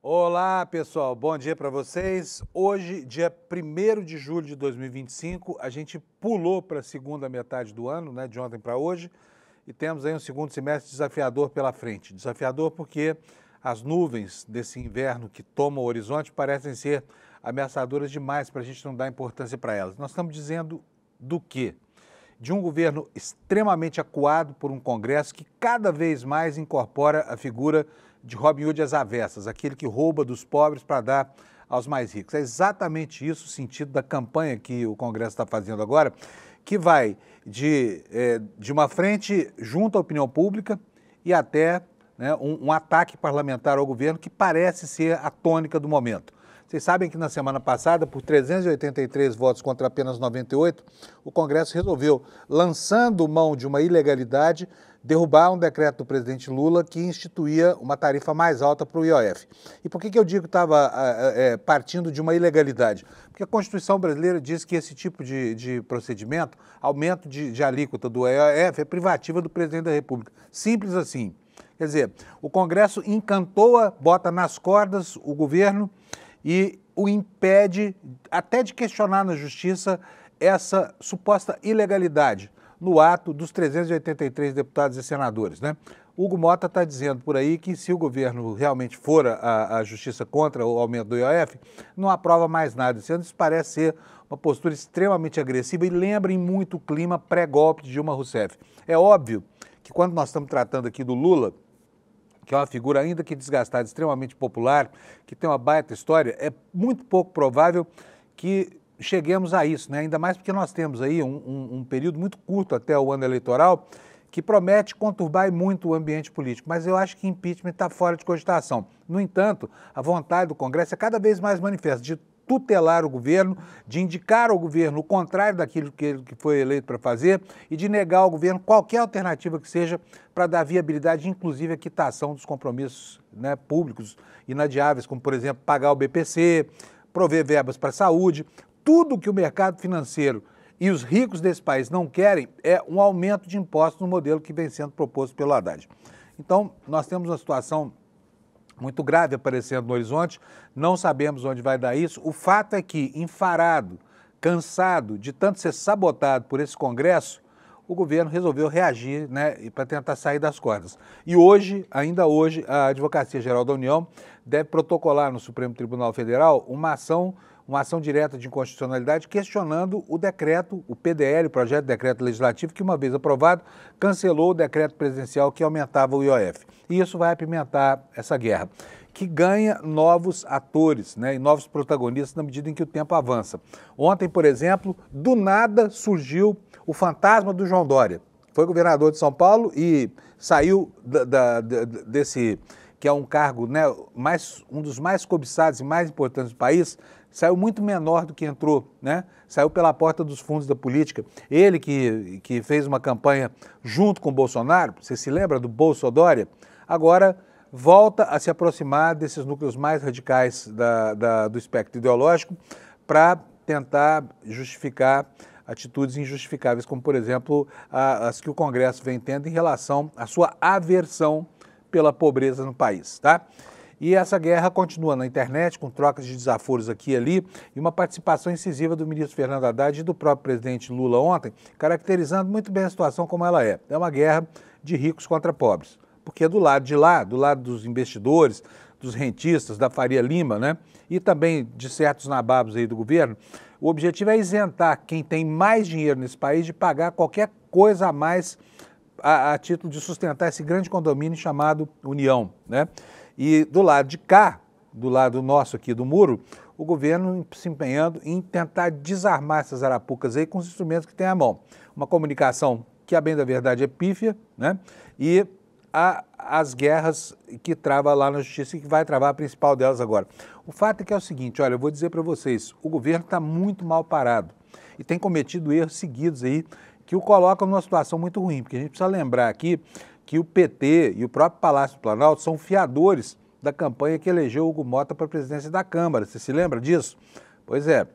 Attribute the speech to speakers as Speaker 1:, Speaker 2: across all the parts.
Speaker 1: Olá, pessoal. Bom dia para vocês. Hoje, dia 1º de julho de 2025, a gente pulou para a segunda metade do ano, né, de ontem para hoje, e temos aí um segundo semestre desafiador pela frente. Desafiador porque as nuvens desse inverno que toma o horizonte parecem ser ameaçadoras demais para a gente não dar importância para elas. Nós estamos dizendo do quê? De um governo extremamente acuado por um Congresso que cada vez mais incorpora a figura de Robin Hood às avessas, aquele que rouba dos pobres para dar aos mais ricos. É exatamente isso o sentido da campanha que o Congresso está fazendo agora, que vai de uma frente junto à opinião pública e até, né, um ataque parlamentar ao governo que parece ser a tônica do momento. Vocês sabem que na semana passada, por 383 votos contra apenas 98, o Congresso resolveu, lançando mão de uma ilegalidade, derrubar um decreto do presidente Lula que instituía uma tarifa mais alta para o IOF. E por que eu digo que estava partindo de uma ilegalidade? Porque a Constituição brasileira diz que esse tipo de procedimento, aumento de alíquota do IOF, é privativa do presidente da República. Simples assim. Quer dizer, o Congresso encantoa, bota nas cordas o governo e o impede até de questionar na Justiça essa suposta ilegalidade no ato dos 383 deputados e senadores, né? Hugo Mota está dizendo por aí que se o governo realmente for à Justiça contra o aumento do IOF, não aprova mais nada. Isso parece ser uma postura extremamente agressiva e lembra em muito o clima pré-golpe de Dilma Rousseff. É óbvio que quando nós estamos tratando aqui do Lula, que é uma figura ainda que desgastada, extremamente popular, que tem uma baita história, é muito pouco provável que cheguemos a isso, né? Ainda mais porque nós temos aí um período muito curto até o ano eleitoral que promete conturbar muito o ambiente político, mas eu acho que impeachment está fora de cogitação. No entanto, a vontade do Congresso é cada vez mais manifesta de tutelar o governo, de indicar ao governo o contrário daquilo que ele foi eleito para fazer e de negar ao governo qualquer alternativa que seja para dar viabilidade, inclusive a quitação dos compromissos, né, públicos inadiáveis, como, por exemplo, pagar o BPC, prover verbas para a saúde. Tudo que o mercado financeiro e os ricos desse país não querem é um aumento de impostos no modelo que vem sendo proposto pelo Haddad. Então, nós temos uma situação muito grave aparecendo no horizonte, não sabemos onde vai dar isso. O fato é que, enfarado, cansado de tanto ser sabotado por esse Congresso, o governo resolveu reagir, né, para tentar sair das cordas. E hoje, ainda hoje, a Advocacia Geral da União deve protocolar no Supremo Tribunal Federal uma ação direta de inconstitucionalidade questionando o decreto, o PDL, o Projeto de Decreto Legislativo, que uma vez aprovado, cancelou o decreto presidencial que aumentava o IOF. E isso vai apimentar essa guerra, que ganha novos atores, né, e novos protagonistas na medida em que o tempo avança. Ontem, por exemplo, do nada surgiu o fantasma do João Dória. Foi governador de São Paulo e saiu desse, que é um cargo, né, um dos mais cobiçados e mais importantes do país, saiu muito menor do que entrou, né? Saiu pela porta dos fundos da política. Ele que fez uma campanha junto com o Bolsonaro, você se lembra do Bolsodória? Agora volta a se aproximar desses núcleos mais radicais do espectro ideológico para tentar justificar atitudes injustificáveis, como, por exemplo, as que o Congresso vem tendo em relação à sua aversão pela pobreza no país, tá? E essa guerra continua na internet, com trocas de desaforos aqui e ali, e uma participação incisiva do ministro Fernando Haddad e do próprio presidente Lula ontem, caracterizando muito bem a situação como ela é. É uma guerra de ricos contra pobres. Porque do lado de lá, do lado dos investidores, dos rentistas, da Faria Lima, né, e também de certos nababos aí do governo, o objetivo é isentar quem tem mais dinheiro nesse país de pagar qualquer coisa a mais a título de sustentar esse grande condomínio chamado União, né? E do lado de cá, do lado nosso aqui do muro, o governo se empenhando em tentar desarmar essas arapucas aí com os instrumentos que tem à mão. Uma comunicação que, a bem da verdade, é pífia, né? E as guerras que trava lá na Justiça e que vai travar a principal delas agora. O fato é que é o seguinte, olha, eu vou dizer para vocês, o governo está muito mal parado e tem cometido erros seguidos aí que o colocam numa situação muito ruim, porque a gente precisa lembrar aqui que o PT e o próprio Palácio do Planalto são fiadores da campanha que elegeu Hugo Mota para a presidência da Câmara. Você se lembra disso? Pois é,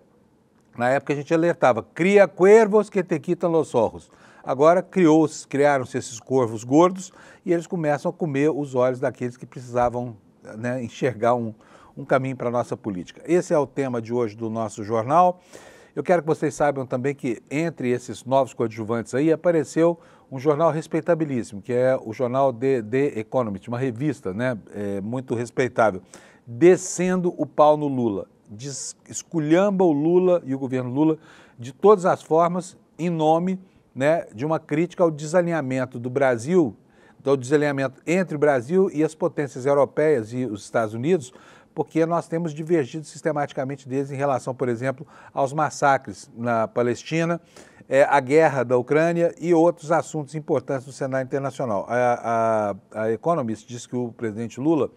Speaker 1: na época a gente alertava, cria cuervos que te quitam los ojos. Agora criaram-se esses corvos gordos e eles começam a comer os olhos daqueles que precisavam, né, enxergar um um caminho para a nossa política. Esse é o tema de hoje do nosso jornal. Eu quero que vocês saibam também que entre esses novos coadjuvantes aí apareceu um jornal respeitabilíssimo, que é o jornal The Economist, uma revista, né, muito respeitável, descendo o pau no Lula, esculhamba o Lula e o governo Lula de todas as formas em nome, né, de uma crítica ao desalinhamento do Brasil, do desalinhamento entre o Brasil e as potências europeias e os Estados Unidos, porque nós temos divergido sistematicamente deles em relação, por exemplo, aos massacres na Palestina, a guerra da Ucrânia e outros assuntos importantes no cenário internacional. A Economist diz que o presidente Lula,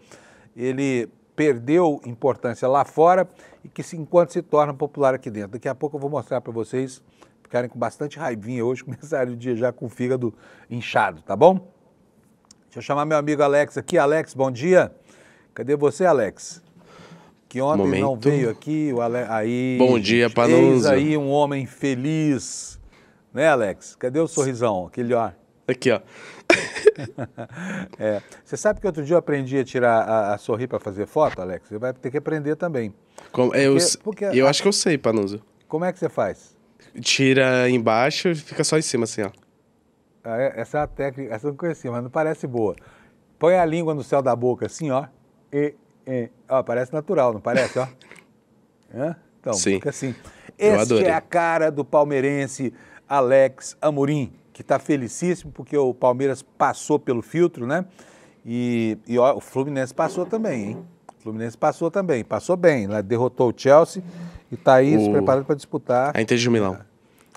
Speaker 1: ele perdeu importância lá fora e que enquanto se torna popular aqui dentro. Daqui a pouco eu vou mostrar para vocês, ficarem com bastante raivinha hoje, começarem o dia já com o fígado inchado, tá bom? Deixa eu chamar meu amigo Alex aqui. Alex, bom dia. Cadê você, Alex? Que ontem não veio aqui. Aí,
Speaker 2: bom dia,
Speaker 1: gente,
Speaker 2: Panunzio.
Speaker 1: eis aí um homem feliz. Né, Alex? Cadê o sorrisão? Aquele, ó.
Speaker 2: Aqui, ó.
Speaker 1: Você sabe que outro dia eu aprendi a tirar a sorrir para fazer foto, Alex? Você vai ter que aprender também.
Speaker 2: Eu acho que eu sei, Panunzio.
Speaker 1: Como é que você faz?
Speaker 2: Tira embaixo e fica só em cima, assim, ó.
Speaker 1: Essa é a técnica, essa eu não conhecia, mas não parece boa. Põe a língua no céu da boca, assim, ó. Ó, parece natural, não parece, ó? Então,
Speaker 2: sim.
Speaker 1: Fica assim. Essa é a cara do palmeirense Alex Amorim, que está felicíssimo porque o Palmeiras passou pelo filtro, né? E ó, o Fluminense passou também, hein? O Fluminense passou também, passou bem, né? Derrotou o Chelsea e está aí se preparando para disputar...
Speaker 2: A Inter de Milão.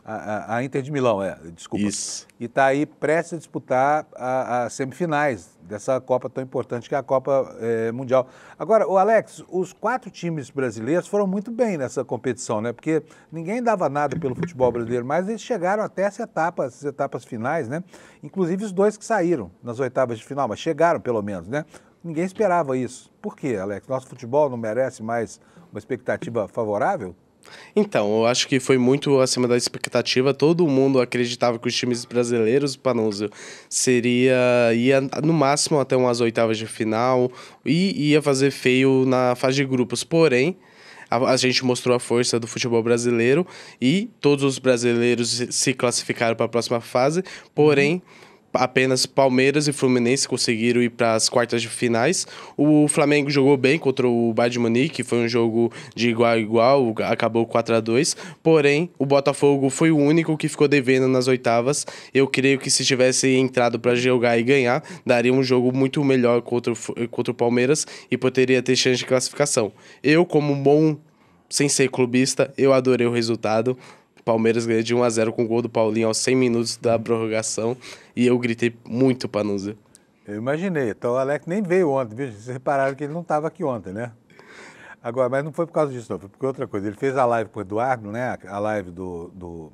Speaker 1: A Inter de Milão, desculpa.
Speaker 2: Isso.
Speaker 1: E está aí prestes a disputar as semifinais dessa Copa tão importante que é a Copa Mundial. Agora, o Alex, os 4 times brasileiros foram muito bem nessa competição, né? Porque ninguém dava nada pelo futebol brasileiro, mas eles chegaram até as etapas finais, né? Inclusive os 2 que saíram nas oitavas de final, mas chegaram pelo menos, né? Ninguém esperava isso. Por quê, Alex? Nosso futebol não merece mais uma expectativa favorável?
Speaker 2: Então, eu acho que foi muito acima da expectativa. Todo mundo acreditava que os times brasileiros, Panunzio, ia no máximo até umas oitavas de final e ia fazer feio na fase de grupos. Porém, a gente mostrou a força do futebol brasileiro e todos os brasileiros se classificaram para a próxima fase. Porém, apenas Palmeiras e Fluminense conseguiram ir para as quartas de finais. O Flamengo jogou bem contra o Bayern de Munique, foi um jogo de igual a igual, acabou 4-2. Porém, o Botafogo foi o único que ficou devendo nas oitavas. Eu creio que se tivesse entrado para jogar e ganhar, daria um jogo muito melhor contra o Palmeiras e poderia ter chance de classificação. Eu, como um bom, sem ser clubista, eu adorei o resultado. Palmeiras ganhou de 1-0 com o gol do Paulinho aos 100 minutos da prorrogação. E eu gritei muito, Panunzio.
Speaker 1: Eu imaginei. Então o Alex nem veio ontem, viu? Vocês repararam que ele não estava aqui ontem, né? Agora, mas não foi por causa disso, não. Foi por outra coisa. Ele fez a live com o Eduardo, né? A live do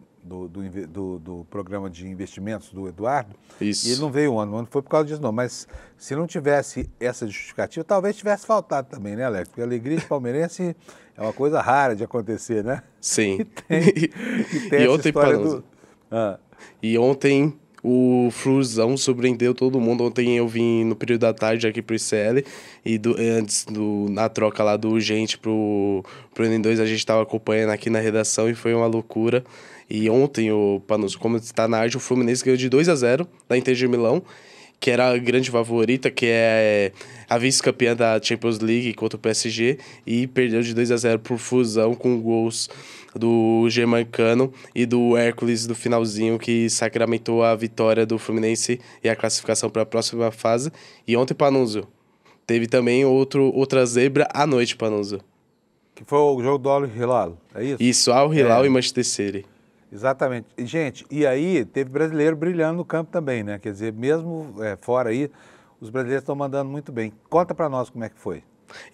Speaker 1: programa de investimentos do Eduardo.
Speaker 2: Isso.
Speaker 1: E ele não veio ontem. Não foi por causa disso, não. Mas se não tivesse essa justificativa, talvez tivesse faltado também, né, Alex? Porque a alegria de palmeirense é uma coisa rara de acontecer, né?
Speaker 2: Sim.
Speaker 1: E tem essa
Speaker 2: ontem,
Speaker 1: história do...
Speaker 2: E ontem o Flusão surpreendeu todo mundo. Ontem eu vim no período da tarde aqui pro ICL e na troca lá do Urgente pro N2 a gente estava acompanhando aqui na redação e foi uma loucura. E ontem, Panunzio, como está na arte, o Fluminense ganhou de 2-0 da Inter de Milão, que era a grande favorita, que é a vice-campeã da Champions League contra o PSG, e perdeu de 2-0 por Fusão com gols do Germancano e do Hércules do finalzinho, que sacramentou a vitória do Fluminense e a classificação para a próxima fase. E ontem, Panunzio, teve também outra zebra à noite, Panunzio.
Speaker 1: Que foi o jogo do Al Hilal, é isso?
Speaker 2: Isso, Al Hilal e Manchester City.
Speaker 1: Exatamente. E, gente, e aí teve brasileiro brilhando no campo também, né? Quer dizer, mesmo fora aí, os brasileiros estão mandando muito bem. Conta pra nós como é que foi.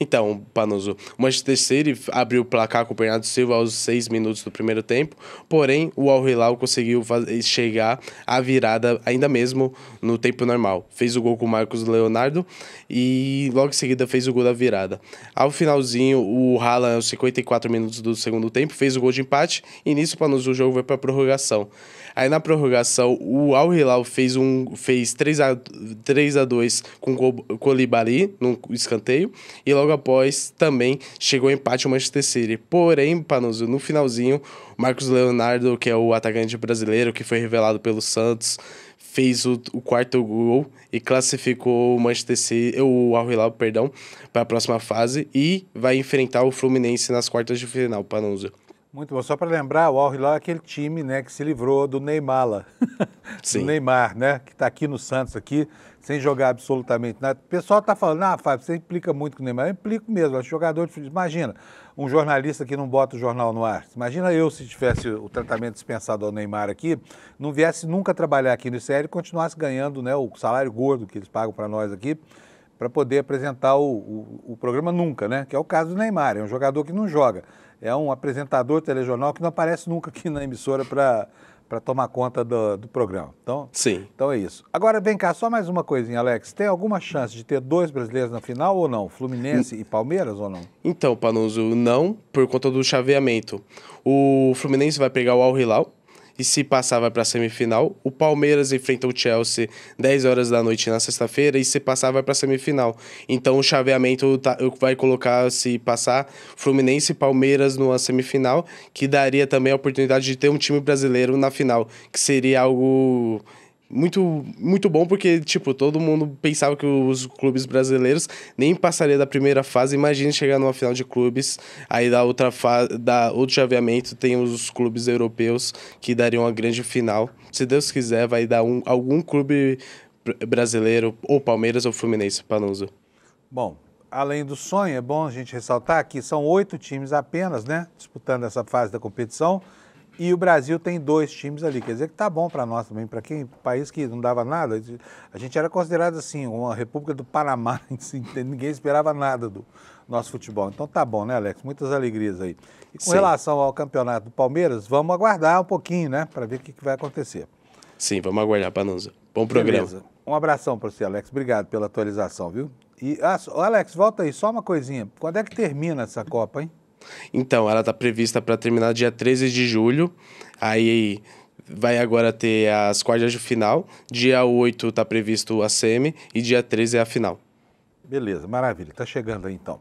Speaker 2: Então, Panunzio, o Manchester City abriu o placar com o Bernardo Silva aos 6 minutos do primeiro tempo, porém o Al Hilal conseguiu chegar à virada ainda mesmo no tempo normal. Fez o gol com o Marcos Leonardo e logo em seguida fez o gol da virada. Ao finalzinho, o Haaland, aos 54 minutos do segundo tempo, fez o gol de empate e nisso, Panunzio, o jogo vai para a prorrogação. Aí na prorrogação, o Al Hilal fez 3-2 com o Koulibaly no escanteio e logo após também chegou o empate o Manchester City. Porém, Panuzzo, no finalzinho, o Marcos Leonardo, que é o atacante brasileiro que foi revelado pelo Santos, fez o quarto gol e classificou o Manchester City, o Al Hilal, perdão, para a próxima fase e vai enfrentar o Fluminense nas quartas de final, Panuzzo.
Speaker 1: Muito bom. Só para lembrar, o Al Hilal é aquele time, né, que se livrou do Neymar lá.
Speaker 2: Sim.
Speaker 1: Do Neymar, né, que está aqui no Santos, aqui, sem jogar absolutamente nada. O pessoal está falando, Fábio, você implica muito com o Neymar. Eu implico mesmo, acho jogador de futebol. Imagina, um jornalista que não bota o jornal no ar. Imagina eu, se tivesse o tratamento dispensado ao Neymar aqui, não viesse nunca trabalhar aqui no ICL e continuasse ganhando, né, o salário gordo que eles pagam para nós aqui, para poder apresentar o programa nunca, né? Que é o caso do Neymar, é um jogador que não joga. É um apresentador telejornal que não aparece nunca aqui na emissora para tomar conta do programa. Então,
Speaker 2: sim.
Speaker 1: Então é isso. Agora, vem cá, só mais uma coisinha, Alex. Tem alguma chance de ter 2 brasileiros na final ou não? Fluminense e Palmeiras ou não?
Speaker 2: Então, Panuzzo, não, por conta do chaveamento. O Fluminense vai pegar o Al Hilal, e se passar vai para a semifinal. O Palmeiras enfrenta o Chelsea 10 horas da noite na sexta-feira e se passar vai para a semifinal. Então o chaveamento vai colocar, se passar, Fluminense e Palmeiras numa semifinal, que daria também a oportunidade de ter um time brasileiro na final, que seria algo muito, muito bom, porque, tipo, todo mundo pensava que os clubes brasileiros nem passariam da primeira fase. Imagina chegar numa final de clubes, aí da outra fase, da outro chaveamento, tem os clubes europeus que dariam uma grande final. Se Deus quiser, vai dar algum clube brasileiro, ou Palmeiras ou Fluminense, Panuzzo.
Speaker 1: Bom, além do sonho, é bom a gente ressaltar que são 8 times apenas, né, disputando essa fase da competição. E o Brasil tem 2 times ali, quer dizer que tá bom para nós também, para quem, país que não dava nada, a gente era considerado assim, uma república do Panamá, assim, ninguém esperava nada do nosso futebol. Então tá bom, né, Alex? Muitas alegrias aí. E com
Speaker 2: Sim.
Speaker 1: relação ao campeonato do Palmeiras, vamos aguardar um pouquinho, né, para ver o que vai acontecer.
Speaker 2: Sim, vamos aguardar, Panuzzo. Bom programa.
Speaker 1: Beleza. Um abração para você, Alex. Obrigado pela atualização, viu? E, Alex, volta aí, só uma coisinha. Quando é que termina essa Copa, hein?
Speaker 2: Então, ela está prevista para terminar dia 13 de julho, aí vai agora ter as quartas de final, dia 8 está previsto a semi e dia 13 é a final.
Speaker 1: Beleza, maravilha, está chegando aí então.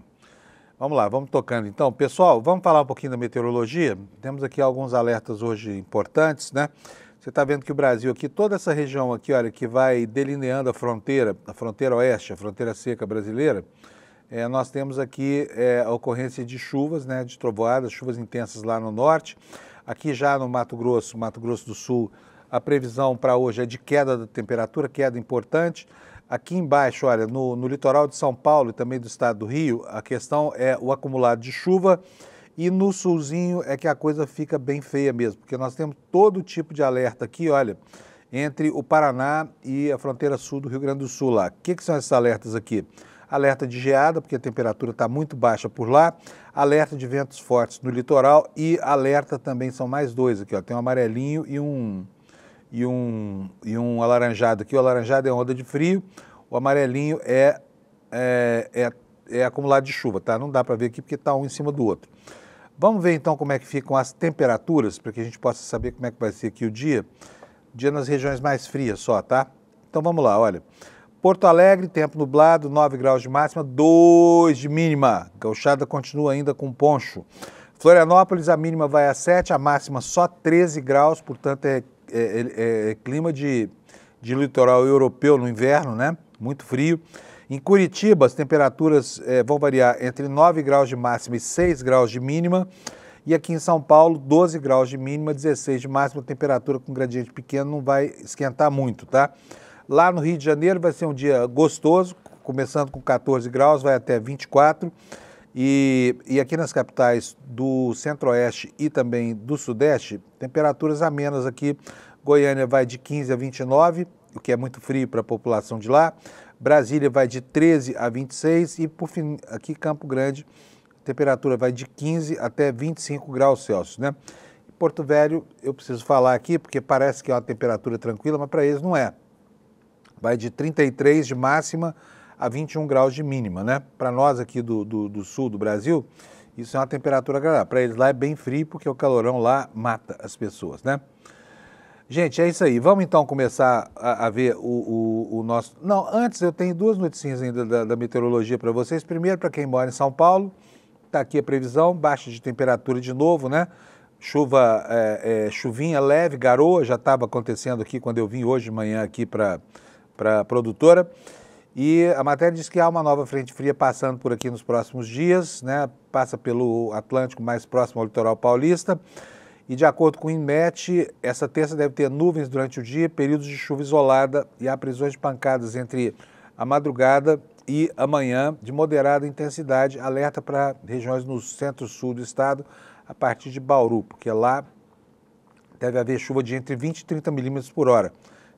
Speaker 1: Vamos lá, vamos tocando então. Pessoal, vamos falar um pouquinho da meteorologia? Temos aqui alguns alertas hoje importantes, né? Você está vendo que o Brasil aqui, toda essa região aqui, olha, que vai delineando a fronteira oeste, a fronteira seca brasileira, nós temos aqui a ocorrência de chuvas, né, de trovoadas, chuvas intensas lá no norte. Aqui já no Mato Grosso do Sul, a previsão para hoje é de queda da temperatura, queda importante. Aqui embaixo, olha, no litoral de São Paulo e também do estado do Rio, a questão é o acumulado de chuva. E no sulzinho é que a coisa fica bem feia mesmo, porque nós temos todo tipo de alerta aqui, olha, entre o Paraná e a fronteira sul do Rio Grande do Sul lá. O que são esses alertas aqui? Alerta de geada, porque a temperatura está muito baixa por lá, alerta de ventos fortes no litoral e alerta também, são mais 2 aqui, ó, tem um amarelinho e um alaranjado aqui. O alaranjado é onda de frio, o amarelinho é acumulado de chuva, tá? Não dá para ver aqui porque está um em cima do outro. Vamos ver então como é que ficam as temperaturas, para que a gente possa saber como é que vai ser aqui o dia nas regiões mais frias só, tá? Então vamos lá, olha. Porto Alegre, tempo nublado, 9 graus de máxima, 2 de mínima. Gauchada continua ainda com poncho. Florianópolis, a mínima vai a 7, a máxima só 13 graus, portanto é clima de litoral europeu no inverno, né? Muito frio. Em Curitiba, as temperaturas vão variar entre 9 graus de máxima e 6 graus de mínima. E aqui em São Paulo, 12 graus de mínima, 16 de máxima, temperatura com gradiente pequeno, não vai esquentar muito, tá? Lá no Rio de Janeiro vai ser um dia gostoso, começando com 14 graus, vai até 24. E aqui nas capitais do Centro-Oeste e também do Sudeste, temperaturas amenas aqui. Goiânia vai de 15 a 29, o que é muito frio para a população de lá. Brasília vai de 13 a 26 e, por fim, aqui Campo Grande, a temperatura vai de 15 até 25 graus Celsius, né? Porto Velho, eu preciso falar aqui, porque parece que é uma temperatura tranquila, mas para eles não é. Vai de 33 de máxima a 21 graus de mínima, né? Para nós aqui do sul do Brasil, isso é uma temperatura agradável. Para eles lá é bem frio, porque o calorão lá mata as pessoas, né? Gente, é isso aí. Vamos então começar a ver o nosso... Não, antes eu tenho duas notícias ainda da meteorologia para vocês. Primeiro, para quem mora em São Paulo, está aqui a previsão, baixa de temperatura de novo, né? Chuvinha leve, garoa, já estava acontecendo aqui quando eu vim hoje de manhã aqui para a produtora. E a matéria diz que há uma nova frente fria passando por aqui nos próximos dias, né? Passa pelo Atlântico mais próximo ao litoral paulista. E de acordo com o INMET, essa terça deve ter nuvens durante o dia, períodos de chuva isolada e há previsões de pancadas entre a madrugada e amanhã de moderada intensidade. Alerta para regiões no centro-sul do estado, a partir de Bauru, porque lá deve haver chuva de entre 20 e 30 milímetros por hora,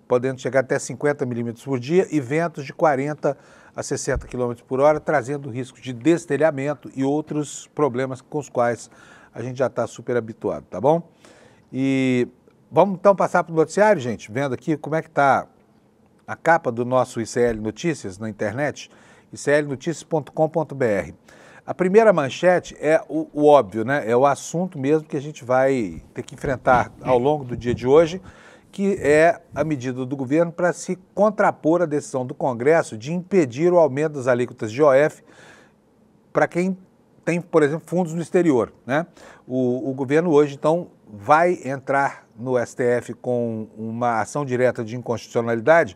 Speaker 1: podendo chegar até 50 milímetros por dia e ventos de 40 a 60 quilômetros por hora, trazendo risco de destelhamento e outros problemas com os quais a gente já está super habituado, tá bom? E vamos então passar para o noticiário, gente, vendo aqui como é que está a capa do nosso ICL Notícias na internet, iclnoticias.com.br. A primeira manchete é o óbvio, né? É o assunto mesmo que a gente vai ter que enfrentar ao longo do dia de hoje, que é a medida do governo para se contrapor à decisão do Congresso de impedir o aumento das alíquotas de IOF para quem tem, por exemplo, fundos no exterior, né? O governo hoje, então, vai entrar no STF com uma ação direta de inconstitucionalidade,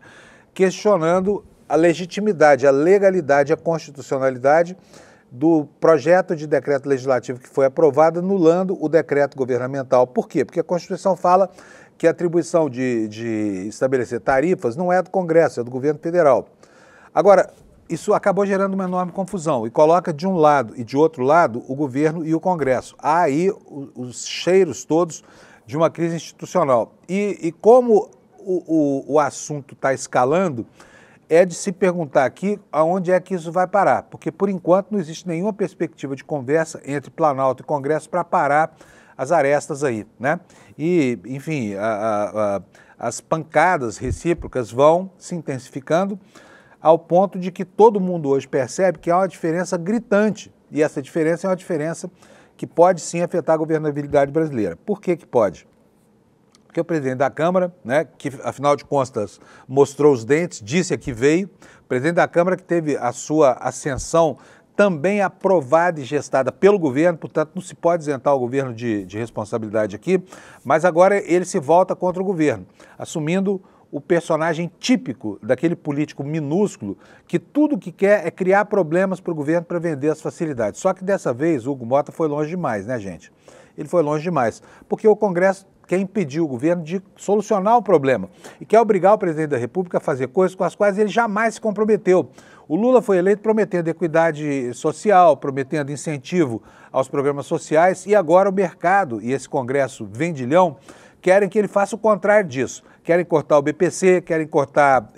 Speaker 1: questionando a legitimidade, a legalidade, a constitucionalidade do projeto de decreto legislativo que foi aprovado, anulando o decreto governamental. Por quê? Porque a Constituição fala que a atribuição de estabelecer tarifas não é do Congresso, é do governo federal. Agora, isso acabou gerando uma enorme confusão e coloca de um lado e de outro lado o governo e o Congresso. Há aí os cheiros todos de uma crise institucional. E como o assunto está escalando, é de se perguntar aqui aonde é que isso vai parar, porque por enquanto não existe nenhuma perspectiva de conversa entre Planalto e Congresso para parar as arestas aí, né? E, enfim, as pancadas recíprocas vão se intensificando, ao ponto de que todo mundo hoje percebe que há uma diferença gritante, e essa diferença é uma diferença que pode sim afetar a governabilidade brasileira. Por que que pode? Porque o presidente da Câmara, né, que afinal de contas mostrou os dentes, disse a que veio, o presidente da Câmara que teve a sua ascensão também aprovada e gestada pelo governo, portanto não se pode isentar o governo de responsabilidade aqui, mas agora ele se volta contra o governo, assumindo o personagem típico daquele político minúsculo que tudo que quer é criar problemas para o governo para vender as facilidades. Só que dessa vez o Hugo Mota foi longe demais, né, gente? Ele foi longe demais, porque o Congresso quer impedir o governo de solucionar o problema e quer obrigar o presidente da República a fazer coisas com as quais ele jamais se comprometeu. O Lula foi eleito prometendo equidade social, prometendo incentivo aos programas sociais e agora o mercado e esse Congresso vendilhão querem que ele faça o contrário disso. Querem cortar o BPC, querem cortar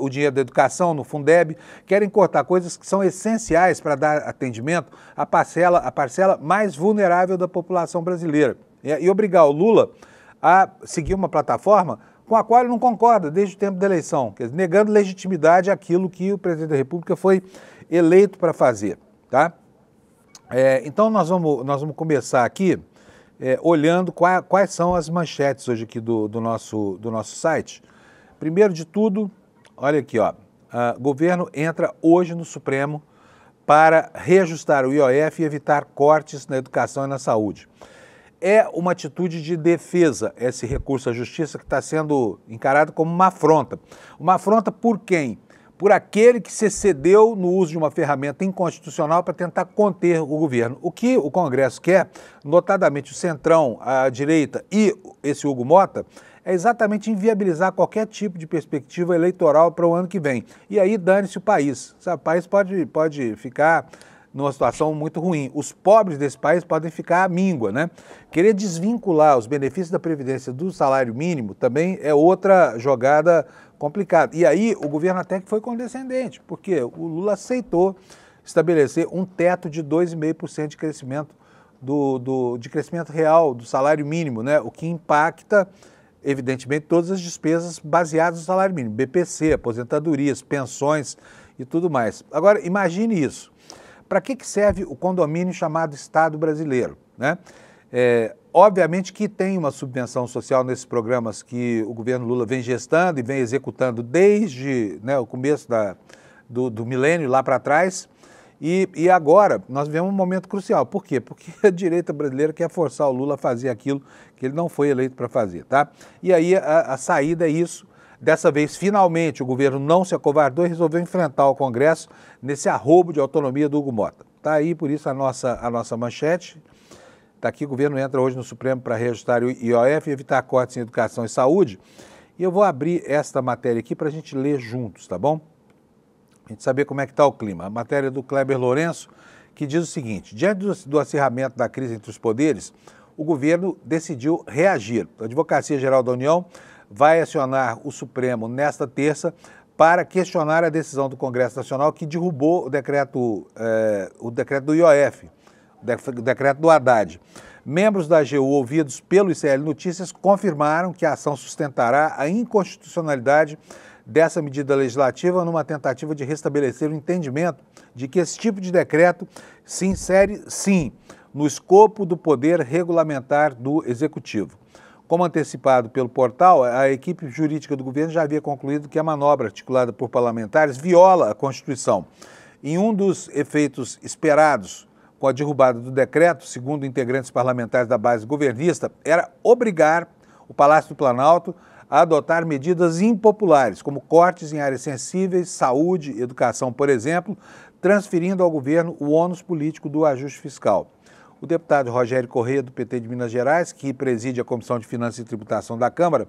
Speaker 1: o dinheiro da educação no Fundeb, querem cortar coisas que são essenciais para dar atendimento à parcela mais vulnerável da população brasileira. E obrigar o Lula a seguir uma plataforma com a qual ele não concorda desde o tempo da eleição, quer dizer, negando legitimidade àquilo que o presidente da República foi eleito para fazer, tá? Então nós vamos começar aqui olhando quais são as manchetes hoje aqui do nosso site. Primeiro de tudo, olha aqui, ó, governo entra hoje no Supremo para reajustar o IOF e evitar cortes na educação e na saúde. É uma atitude de defesa esse recurso à justiça que está sendo encarado como uma afronta. Uma afronta por quem? Por aquele que se excedeu no uso de uma ferramenta inconstitucional para tentar conter o governo. O que o Congresso quer, notadamente o Centrão, a direita e esse Hugo Mota, é exatamente inviabilizar qualquer tipo de perspectiva eleitoral para o ano que vem. E aí dane-se o país. Sabe? O país pode ficar numa situação muito ruim. Os pobres desse país podem ficar à míngua, né? Querer desvincular os benefícios da Previdência do salário mínimo também é outra jogada complicada. E aí o governo até que foi condescendente, porque o Lula aceitou estabelecer um teto de 2,5% de crescimento de crescimento real do salário mínimo, né? O que impacta, evidentemente, todas as despesas baseadas no salário mínimo, BPC, aposentadorias, pensões e tudo mais. Agora, imagine isso. Para que serve o condomínio chamado Estado brasileiro, né? obviamente que tem uma subvenção social nesses programas que o governo Lula vem gestando e vem executando desde, né, o começo do milênio lá para trás. E agora nós vivemos um momento crucial. Por quê? Porque a direita brasileira quer forçar o Lula a fazer aquilo que ele não foi eleito para fazer, tá? E aí a saída é isso. Dessa vez, finalmente, o governo não se acovardou e resolveu enfrentar o Congresso nesse arrobo de autonomia do Hugo Mota. Tá aí, por isso, a nossa manchete. Está aqui, o governo entra hoje no Supremo para reajustar o IOF e evitar cortes em educação e saúde. E eu vou abrir esta matéria aqui para a gente ler juntos, tá bom? A gente saber como é que está o clima. A matéria do Kleber Lourenço, que diz o seguinte: diante do acirramento da crise entre os poderes, o governo decidiu reagir. A Advocacia Geral da União vai acionar o Supremo nesta terça para questionar a decisão do Congresso Nacional que derrubou o decreto do IOF, o decreto do Haddad. Membros da AGU ouvidos pelo ICL Notícias confirmaram que a ação sustentará a inconstitucionalidade dessa medida legislativa numa tentativa de restabelecer o entendimento de que esse tipo de decreto se insere, sim, no escopo do poder regulamentar do Executivo. Como antecipado pelo portal, a equipe jurídica do governo já havia concluído que a manobra articulada por parlamentares viola a Constituição. Em um dos efeitos esperados com a derrubada do decreto, segundo integrantes parlamentares da base governista, era obrigar o Palácio do Planalto a adotar medidas impopulares, como cortes em áreas sensíveis, saúde, educação, por exemplo, transferindo ao governo o ônus político do ajuste fiscal. O deputado Rogério Corrêa, do PT de Minas Gerais, que preside a Comissão de Finanças e Tributação da Câmara,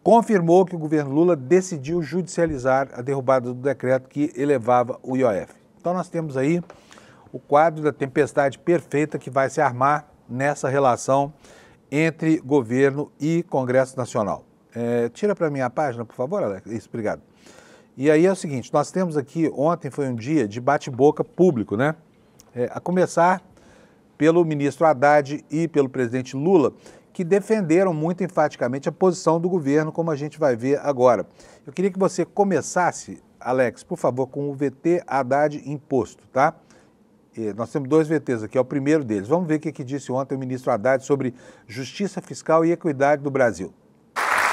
Speaker 1: confirmou que o governo Lula decidiu judicializar a derrubada do decreto que elevava o IOF. Então nós temos aí o quadro da tempestade perfeita que vai se armar nessa relação entre governo e Congresso Nacional. Tira para mim a página, por favor, Alex. Isso, obrigado. E aí é o seguinte, nós temos aqui, ontem foi um dia de bate-boca público, né? A começar pelo ministro Haddad e pelo presidente Lula, que defenderam muito enfaticamente a posição do governo, como a gente vai ver agora. Eu queria que você começasse, Alex, por favor, com o VT Haddad imposto, tá? Nós temos 2 VTs aqui, é o primeiro deles. Vamos ver o que disse ontem o ministro Haddad sobre justiça fiscal e equidade do Brasil.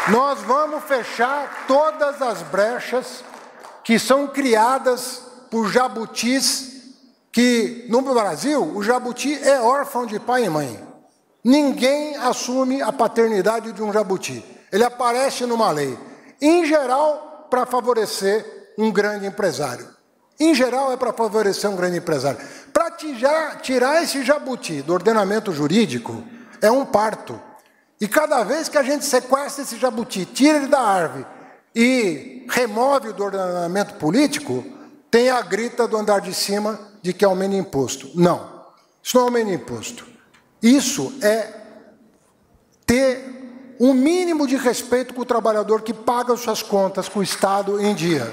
Speaker 3: Nós vamos fechar todas as brechas que são criadas por jabutis, que no Brasil o jabuti é órfão de pai e mãe. Ninguém assume a paternidade de um jabuti. Ele aparece numa lei, em geral, para favorecer um grande empresário. Em geral, é para favorecer um grande empresário. Para tirar esse jabuti do ordenamento jurídico, é um parto. E cada vez que a gente sequestra esse jabuti, tira ele da árvore e remove do ordenamento político, tem a grita do andar de cima de que aumenta imposto. Não, isso não aumenta imposto. Isso é ter um mínimo de respeito com o trabalhador que paga suas contas com o Estado em dia.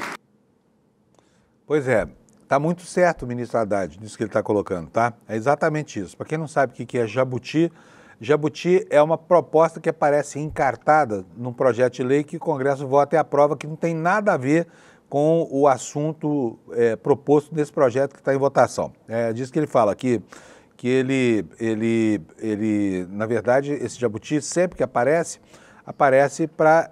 Speaker 1: Pois é, está muito certo o ministro Haddad, nisso que ele está colocando, tá? É exatamente isso. Para quem não sabe o que é jabuti, jabuti é uma proposta que aparece encartada num projeto de lei que o Congresso vota e aprova, que não tem nada a ver com o assunto proposto nesse projeto que está em votação. Diz que ele fala que ele, na verdade, esse jabuti, sempre que aparece para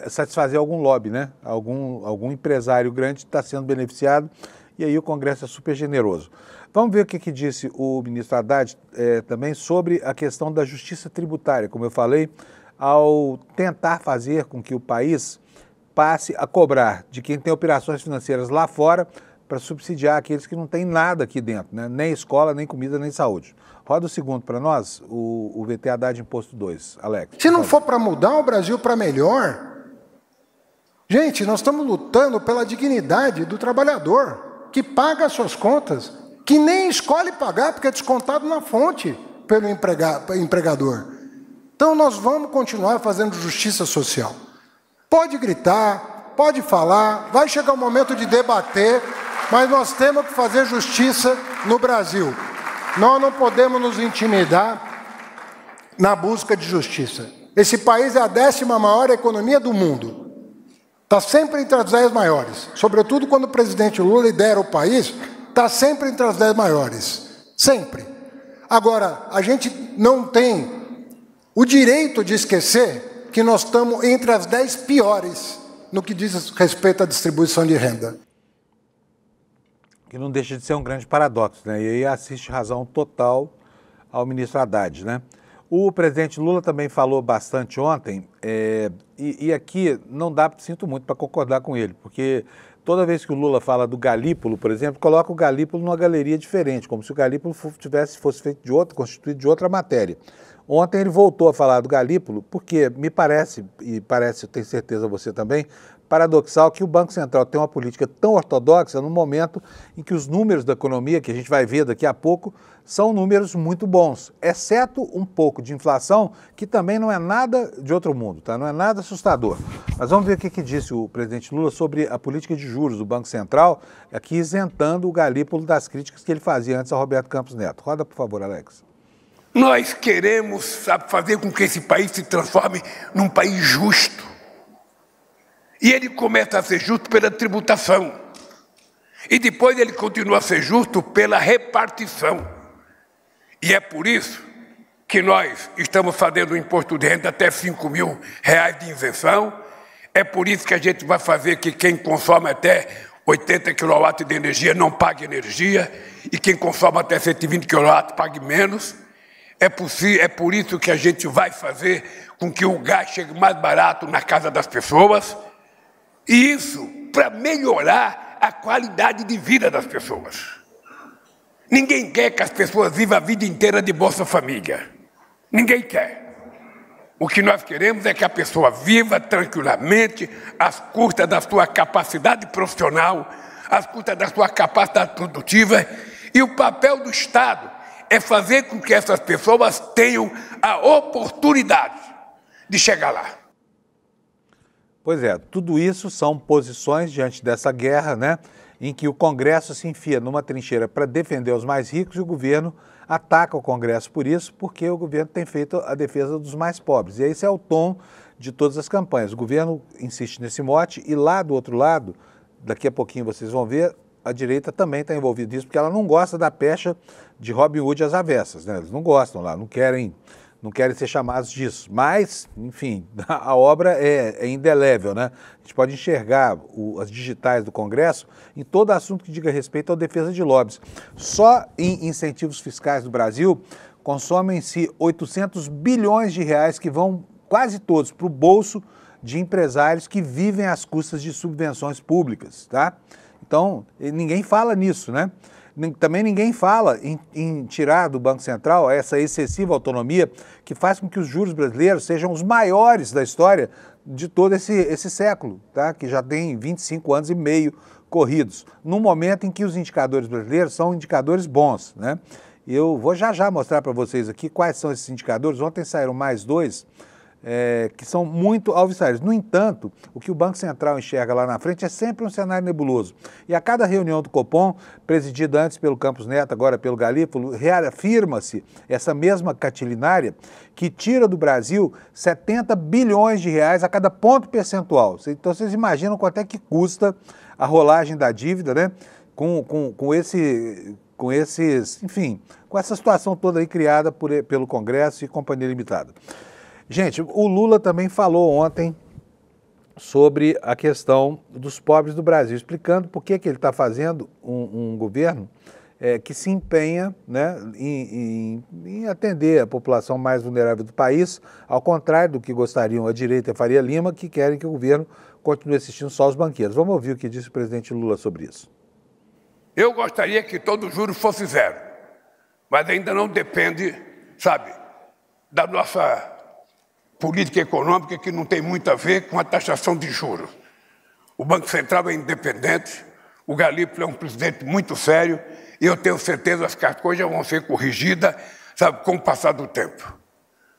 Speaker 1: satisfazer algum lobby, né? Algum empresário grande está sendo beneficiado, e aí o Congresso é super generoso. Vamos ver o que disse o ministro Haddad também sobre a questão da justiça tributária, como eu falei, ao tentar fazer com que o país passe a cobrar de quem tem operações financeiras lá fora para subsidiar aqueles que não têm nada aqui dentro, né? Nem escola, nem comida, nem saúde. Roda o segundo para nós, o VT Haddad Imposto 2. Alex.
Speaker 3: Se não for para mudar o Brasil para melhor, gente, nós estamos lutando pela dignidade do trabalhador, que paga as suas contas, que nem escolhe pagar porque é descontado na fonte pelo empregador. Então nós vamos continuar fazendo justiça social. Pode gritar, pode falar, vai chegar o momento de debater, mas nós temos que fazer justiça no Brasil. Nós não podemos nos intimidar na busca de justiça. Esse país é a 10ª maior economia do mundo. Está sempre entre as 10 maiores. Sobretudo quando o presidente Lula lidera o país, está sempre entre as 10 maiores. Sempre. Agora, a gente não tem o direito de esquecer que nós estamos entre as 10 piores no que diz respeito à distribuição de renda.
Speaker 1: Que não deixa de ser um grande paradoxo, né? E aí assiste razão total ao ministro Haddad, né? O presidente Lula também falou bastante ontem, e aqui não dá, sinto muito, para concordar com ele, porque toda vez que o Lula fala do Galípolo, por exemplo, coloca o Galípolo numa galeria diferente, como se o Galípolo fosse feito de outra, constituído de outra matéria. Ontem ele voltou a falar do Galípolo, porque me parece, e parece, eu tenho certeza você também, paradoxal que o Banco Central tem uma política tão ortodoxa no momento em que os números da economia, que a gente vai ver daqui a pouco, são números muito bons, exceto um pouco de inflação, que também não é nada de outro mundo, tá? Não é nada assustador. Mas vamos ver o que disse o presidente Lula sobre a política de juros do Banco Central, aqui isentando o Galípolo das críticas que ele fazia antes ao Roberto Campos Neto. Roda, por favor, Alex.
Speaker 4: Nós queremos, sabe, fazer com que esse país se transforme num país justo. E ele começa a ser justo pela tributação. E depois ele continua a ser justo pela repartição. E é por isso que nós estamos fazendo o imposto de renda até R$5.000 de isenção. É por isso que a gente vai fazer que quem consome até 80 kW de energia não pague energia. E quem consome até 120 kW pague menos. É por isso que a gente vai fazer com que o gás chegue mais barato na casa das pessoas. E isso para melhorar a qualidade de vida das pessoas. Ninguém quer que as pessoas vivam a vida inteira de Bolsa Família. Ninguém quer. O que nós queremos é que a pessoa viva tranquilamente, às custas da sua capacidade profissional, às custas da sua capacidade produtiva. E o papel do Estado é fazer com que essas pessoas tenham a oportunidade de chegar lá.
Speaker 1: Pois é, tudo isso são posições diante dessa guerra, né, em que o Congresso se enfia numa trincheira para defender os mais ricos e o governo ataca o Congresso por isso, porque o governo tem feito a defesa dos mais pobres. E esse é o tom de todas as campanhas. O governo insiste nesse mote e lá do outro lado, daqui a pouquinho vocês vão ver, a direita também está envolvida nisso, porque ela não gosta da pecha de Robin Hood às avessas, né? Eles não gostam lá, não querem ser chamados disso. Mas, enfim, a obra é indelével, né? A gente pode enxergar as digitais do Congresso em todo assunto que diga respeito à defesa de lobbies. Só em incentivos fiscais do Brasil, consomem-se 800 bilhões de reais que vão quase todos para o bolso de empresários que vivem às custas de subvenções públicas, tá? Então, ninguém fala nisso, né? Também ninguém fala em tirar do Banco Central essa excessiva autonomia que faz com que os juros brasileiros sejam os maiores da história de todo esse século, tá? Que já tem 25 anos e meio corridos, num momento em que os indicadores brasileiros são indicadores bons, né? Eu vou já mostrar para vocês aqui quais são esses indicadores. Ontem saíram mais dois, que são muito alvissareiros. No entanto, o que o Banco Central enxerga lá na frente é sempre um cenário nebuloso. E a cada reunião do Copom, presidida antes pelo Campos Neto, agora pelo Galípolo, reafirma-se essa mesma catilinária que tira do Brasil 70 bilhões de reais a cada ponto percentual. Então vocês imaginam quanto é que custa a rolagem da dívida, né? Com essa situação toda aí criada pelo Congresso e Companhia Limitada. Gente, o Lula também falou ontem sobre a questão dos pobres do Brasil, explicando por que ele está fazendo um governo que se empenha, né, em atender a população mais vulnerável do país, ao contrário do que gostariam a direita e a Faria Lima, que querem que o governo continue assistindo só os banqueiros. Vamos ouvir o que disse o presidente Lula sobre isso.
Speaker 4: Eu gostaria que todo juro fosse zero, mas ainda não depende, sabe, da nossa política econômica, que não tem muito a ver com a taxação de juros. O Banco Central é independente, o Galípolo é um presidente muito sério, e eu tenho certeza que as coisas vão ser corrigidas, sabe, com o passar do tempo.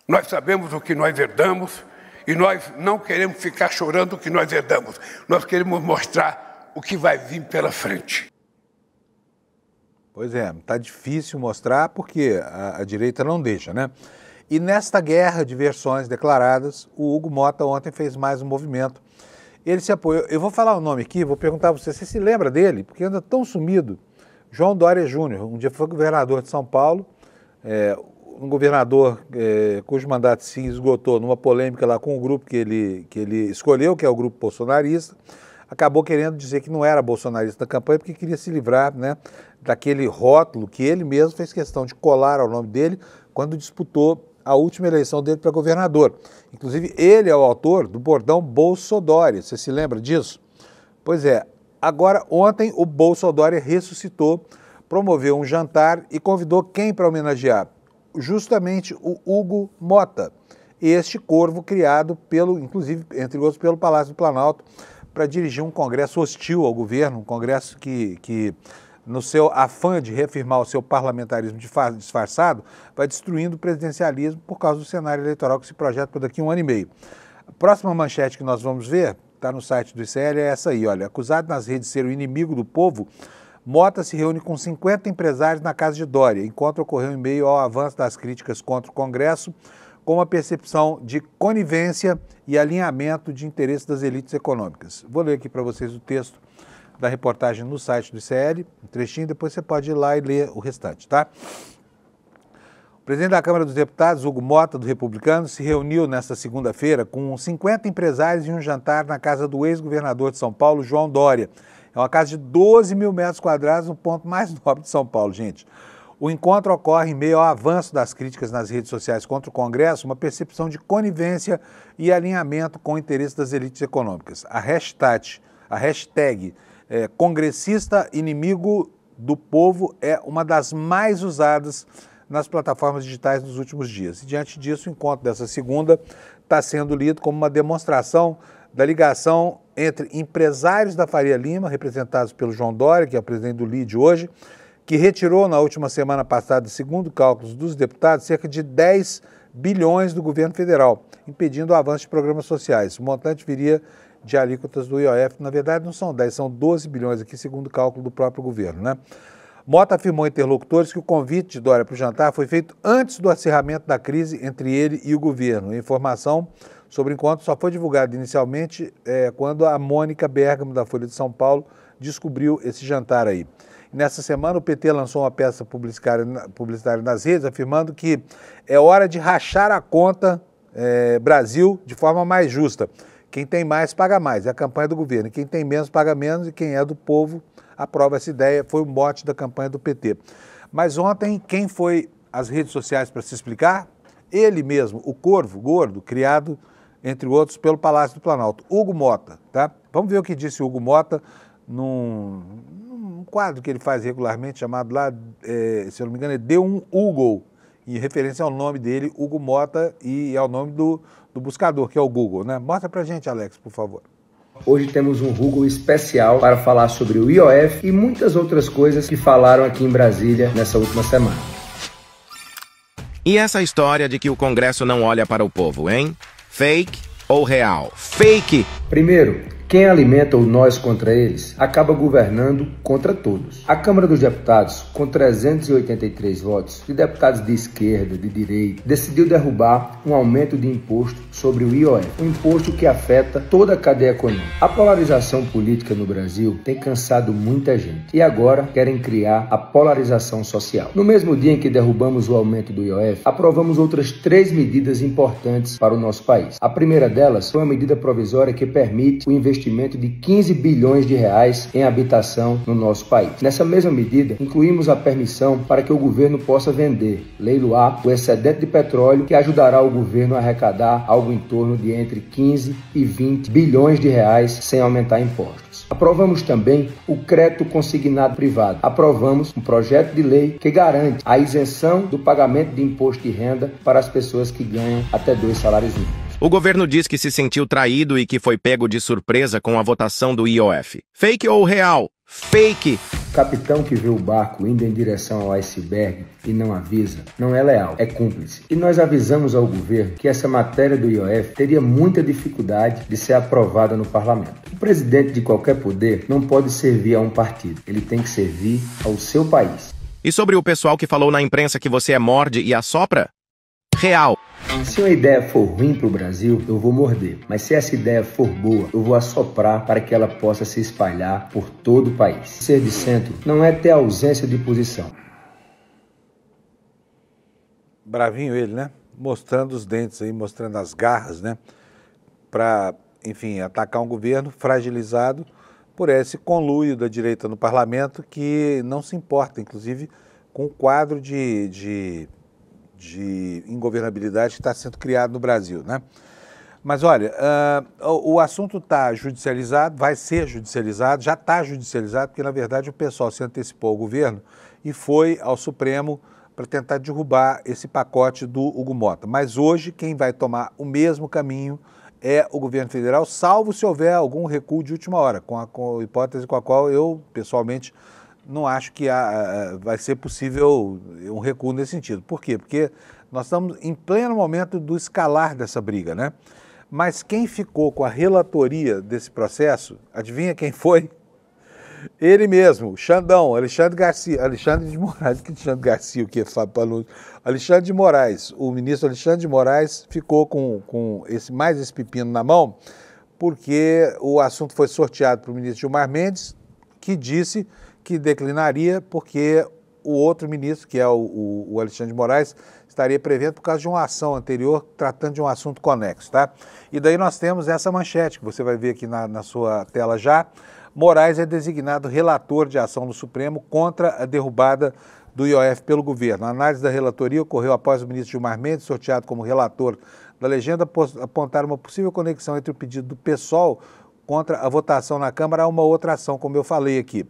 Speaker 4: Nós sabemos o que nós herdamos, e nós não queremos ficar chorando o que nós herdamos. Nós queremos mostrar o que vai vir pela frente.
Speaker 1: Pois é, está difícil mostrar porque a direita não deixa, né? E nesta guerra de versões declaradas, o Hugo Mota ontem fez mais um movimento. Ele se apoiou, eu vou falar o nome aqui, vou perguntar a você se lembra dele, porque anda tão sumido. João Dória Júnior, um dia foi governador de São Paulo, Um governador cujo mandato se esgotou numa polêmica lá com o grupo que ele escolheu, que é o grupo bolsonarista, acabou querendo dizer que não era bolsonarista na campanha porque queria se livrar, né, daquele rótulo que ele mesmo fez questão de colar ao nome dele quando disputou a última eleição dele para governador. Inclusive, ele é o autor do bordão Bolsodória. Você se lembra disso? Pois é. Agora, ontem, o Bolsodória ressuscitou, promoveu um jantar e convidou quem para homenagear? Justamente o Hugo Motta, este corvo criado inclusive, entre outros, pelo Palácio do Planalto, para dirigir um congresso hostil ao governo, um congresso que no seu afã de reafirmar o seu parlamentarismo disfarçado, vai destruindo o presidencialismo por causa do cenário eleitoral que se projeta para daqui a 1 ano e meio. A próxima manchete que nós vamos ver, está no site do ICL, é essa aí, olha. Acusado nas redes de ser o inimigo do povo, Motta se reúne com 50 empresários na casa de Dória. Encontro ocorreu em meio ao avanço das críticas contra o Congresso, com uma percepção de conivência e alinhamento de interesses das elites econômicas. Vou ler aqui para vocês o texto da reportagem no site do ICL, um trechinho, depois você pode ir lá e ler o restante, tá? O presidente da Câmara dos Deputados, Hugo Motta, do Republicano, se reuniu nesta segunda-feira com 50 empresários em um jantar na casa do ex-governador de São Paulo, João Dória. É uma casa de 12 mil metros quadrados, no ponto mais nobre de São Paulo, gente. O encontro ocorre em meio ao avanço das críticas nas redes sociais contra o Congresso, uma percepção de conivência e alinhamento com o interesse das elites econômicas. A hashtag congressista inimigo do povo é uma das mais usadas nas plataformas digitais nos últimos dias. E diante disso, o encontro dessa segunda está sendo lido como uma demonstração da ligação entre empresários da Faria Lima, representados pelo João Dória, que é o presidente do LIDE hoje, que retirou na última semana passada, segundo cálculos dos deputados, cerca de 10 bilhões do governo federal, impedindo o avanço de programas sociais. O montante viria de alíquotas do IOF. Na verdade, não são 10, são 12 bilhões aqui, segundo o cálculo do próprio governo, né? Motta afirmou a interlocutores que o convite de Dória para o jantar foi feito antes do acirramento da crise entre ele e o governo. A informação sobre o encontro só foi divulgada inicialmente quando a Mônica Bergamo, da Folha de São Paulo, descobriu esse jantar aí. Nessa semana, o PT lançou uma peça publicitária nas redes, afirmando que é hora de rachar a conta Brasil de forma mais justa. Quem tem mais, paga mais. É a campanha do governo. Quem tem menos, paga menos. E quem é do povo, aprova essa ideia. Foi o mote da campanha do PT. Mas ontem, quem foi às redes sociais para se explicar? Ele mesmo, o corvo gordo, criado, entre outros, pelo Palácio do Planalto. Hugo Motta, tá? Vamos ver o que disse o Hugo Motta num quadro que ele faz regularmente, chamado lá, se eu não me engano, é Dê um Hugo, em referência ao nome dele, Hugo Motta, e ao nome do buscador, que é o Google, né? Mostra pra gente, Alex, por favor.
Speaker 5: Hoje temos um Google especial para falar sobre o IOF e muitas outras coisas que falaram aqui em Brasília nessa última semana.
Speaker 6: E essa história de que o Congresso não olha para o povo, hein? Fake ou real? Fake!
Speaker 5: Primeiro, quem alimenta o nós contra eles acaba governando contra todos. A Câmara dos Deputados, com 383 votos, de deputados de esquerda, de direita, decidiu derrubar um aumento de imposto sobre o IOF, um imposto que afeta toda a cadeia econômica. A polarização política no Brasil tem cansado muita gente e agora querem criar a polarização social. No mesmo dia em que derrubamos o aumento do IOF, aprovamos outras 3 medidas importantes para o nosso país. A primeira delas foi uma medida provisória que permite o investimento de 15 bilhões de reais em habitação no nosso país. Nessa mesma medida, incluímos a permissão para que o governo possa vender, leiloar, o excedente de petróleo, que ajudará o governo a arrecadar algo em torno de entre 15 e 20 bilhões de reais sem aumentar impostos. Aprovamos também o crédito consignado privado. Aprovamos um projeto de lei que garante a isenção do pagamento de imposto de renda para as pessoas que ganham até 2 salários mínimos.
Speaker 6: O governo diz que se sentiu traído e que foi pego de surpresa com a votação do IOF. Fake ou real? Fake!
Speaker 5: O capitão que vê o barco indo em direção ao iceberg e não avisa, não é leal, é cúmplice. E nós avisamos ao governo que essa matéria do IOF teria muita dificuldade de ser aprovada no parlamento. O presidente de qualquer poder não pode servir a um partido, ele tem que servir ao seu país.
Speaker 6: E sobre o pessoal que falou na imprensa que você morde e assopra? Real.
Speaker 5: Se uma ideia for ruim para o Brasil, eu vou morder. Mas se essa ideia for boa, eu vou assoprar para que ela possa se espalhar por todo o país. Ser de centro não é ter ausência de posição.
Speaker 1: Bravinho ele, né? Mostrando os dentes aí, mostrando as garras, né? Para, enfim, atacar um governo fragilizado por esse conluio da direita no parlamento que não se importa, inclusive, com o quadro de ingovernabilidade que está sendo criado no Brasil, né? Mas olha, o assunto está judicializado, vai ser judicializado, já está judicializado, porque na verdade o pessoal se antecipou ao governo e foi ao Supremo para tentar derrubar esse pacote do Hugo Mota. Mas hoje quem vai tomar o mesmo caminho é o governo federal, salvo se houver algum recuo de última hora, com a hipótese com a qual eu, pessoalmente, não acho que vai ser possível um recuo nesse sentido. Por quê? Porque nós estamos em pleno momento do escalar dessa briga, né? Mas quem ficou com a relatoria desse processo, adivinha quem foi? Ele mesmo, Xandão, Alexandre de Moraes, o ministro Alexandre de Moraes ficou com esse pepino na mão, porque o assunto foi sorteado para o ministro Gilmar Mendes, que disse que declinaria porque o outro ministro, que é o Alexandre de Moraes, estaria prevendo por causa de uma ação anterior tratando de um assunto conexo, tá? E daí nós temos essa manchete que você vai ver aqui na sua tela já. Moraes é designado relator de ação do Supremo contra a derrubada do IOF pelo governo. A análise da relatoria ocorreu após o ministro Gilmar Mendes, sorteado como relator da legenda, apontar uma possível conexão entre o pedido do PSOL contra a votação na Câmara a uma outra ação, como eu falei aqui.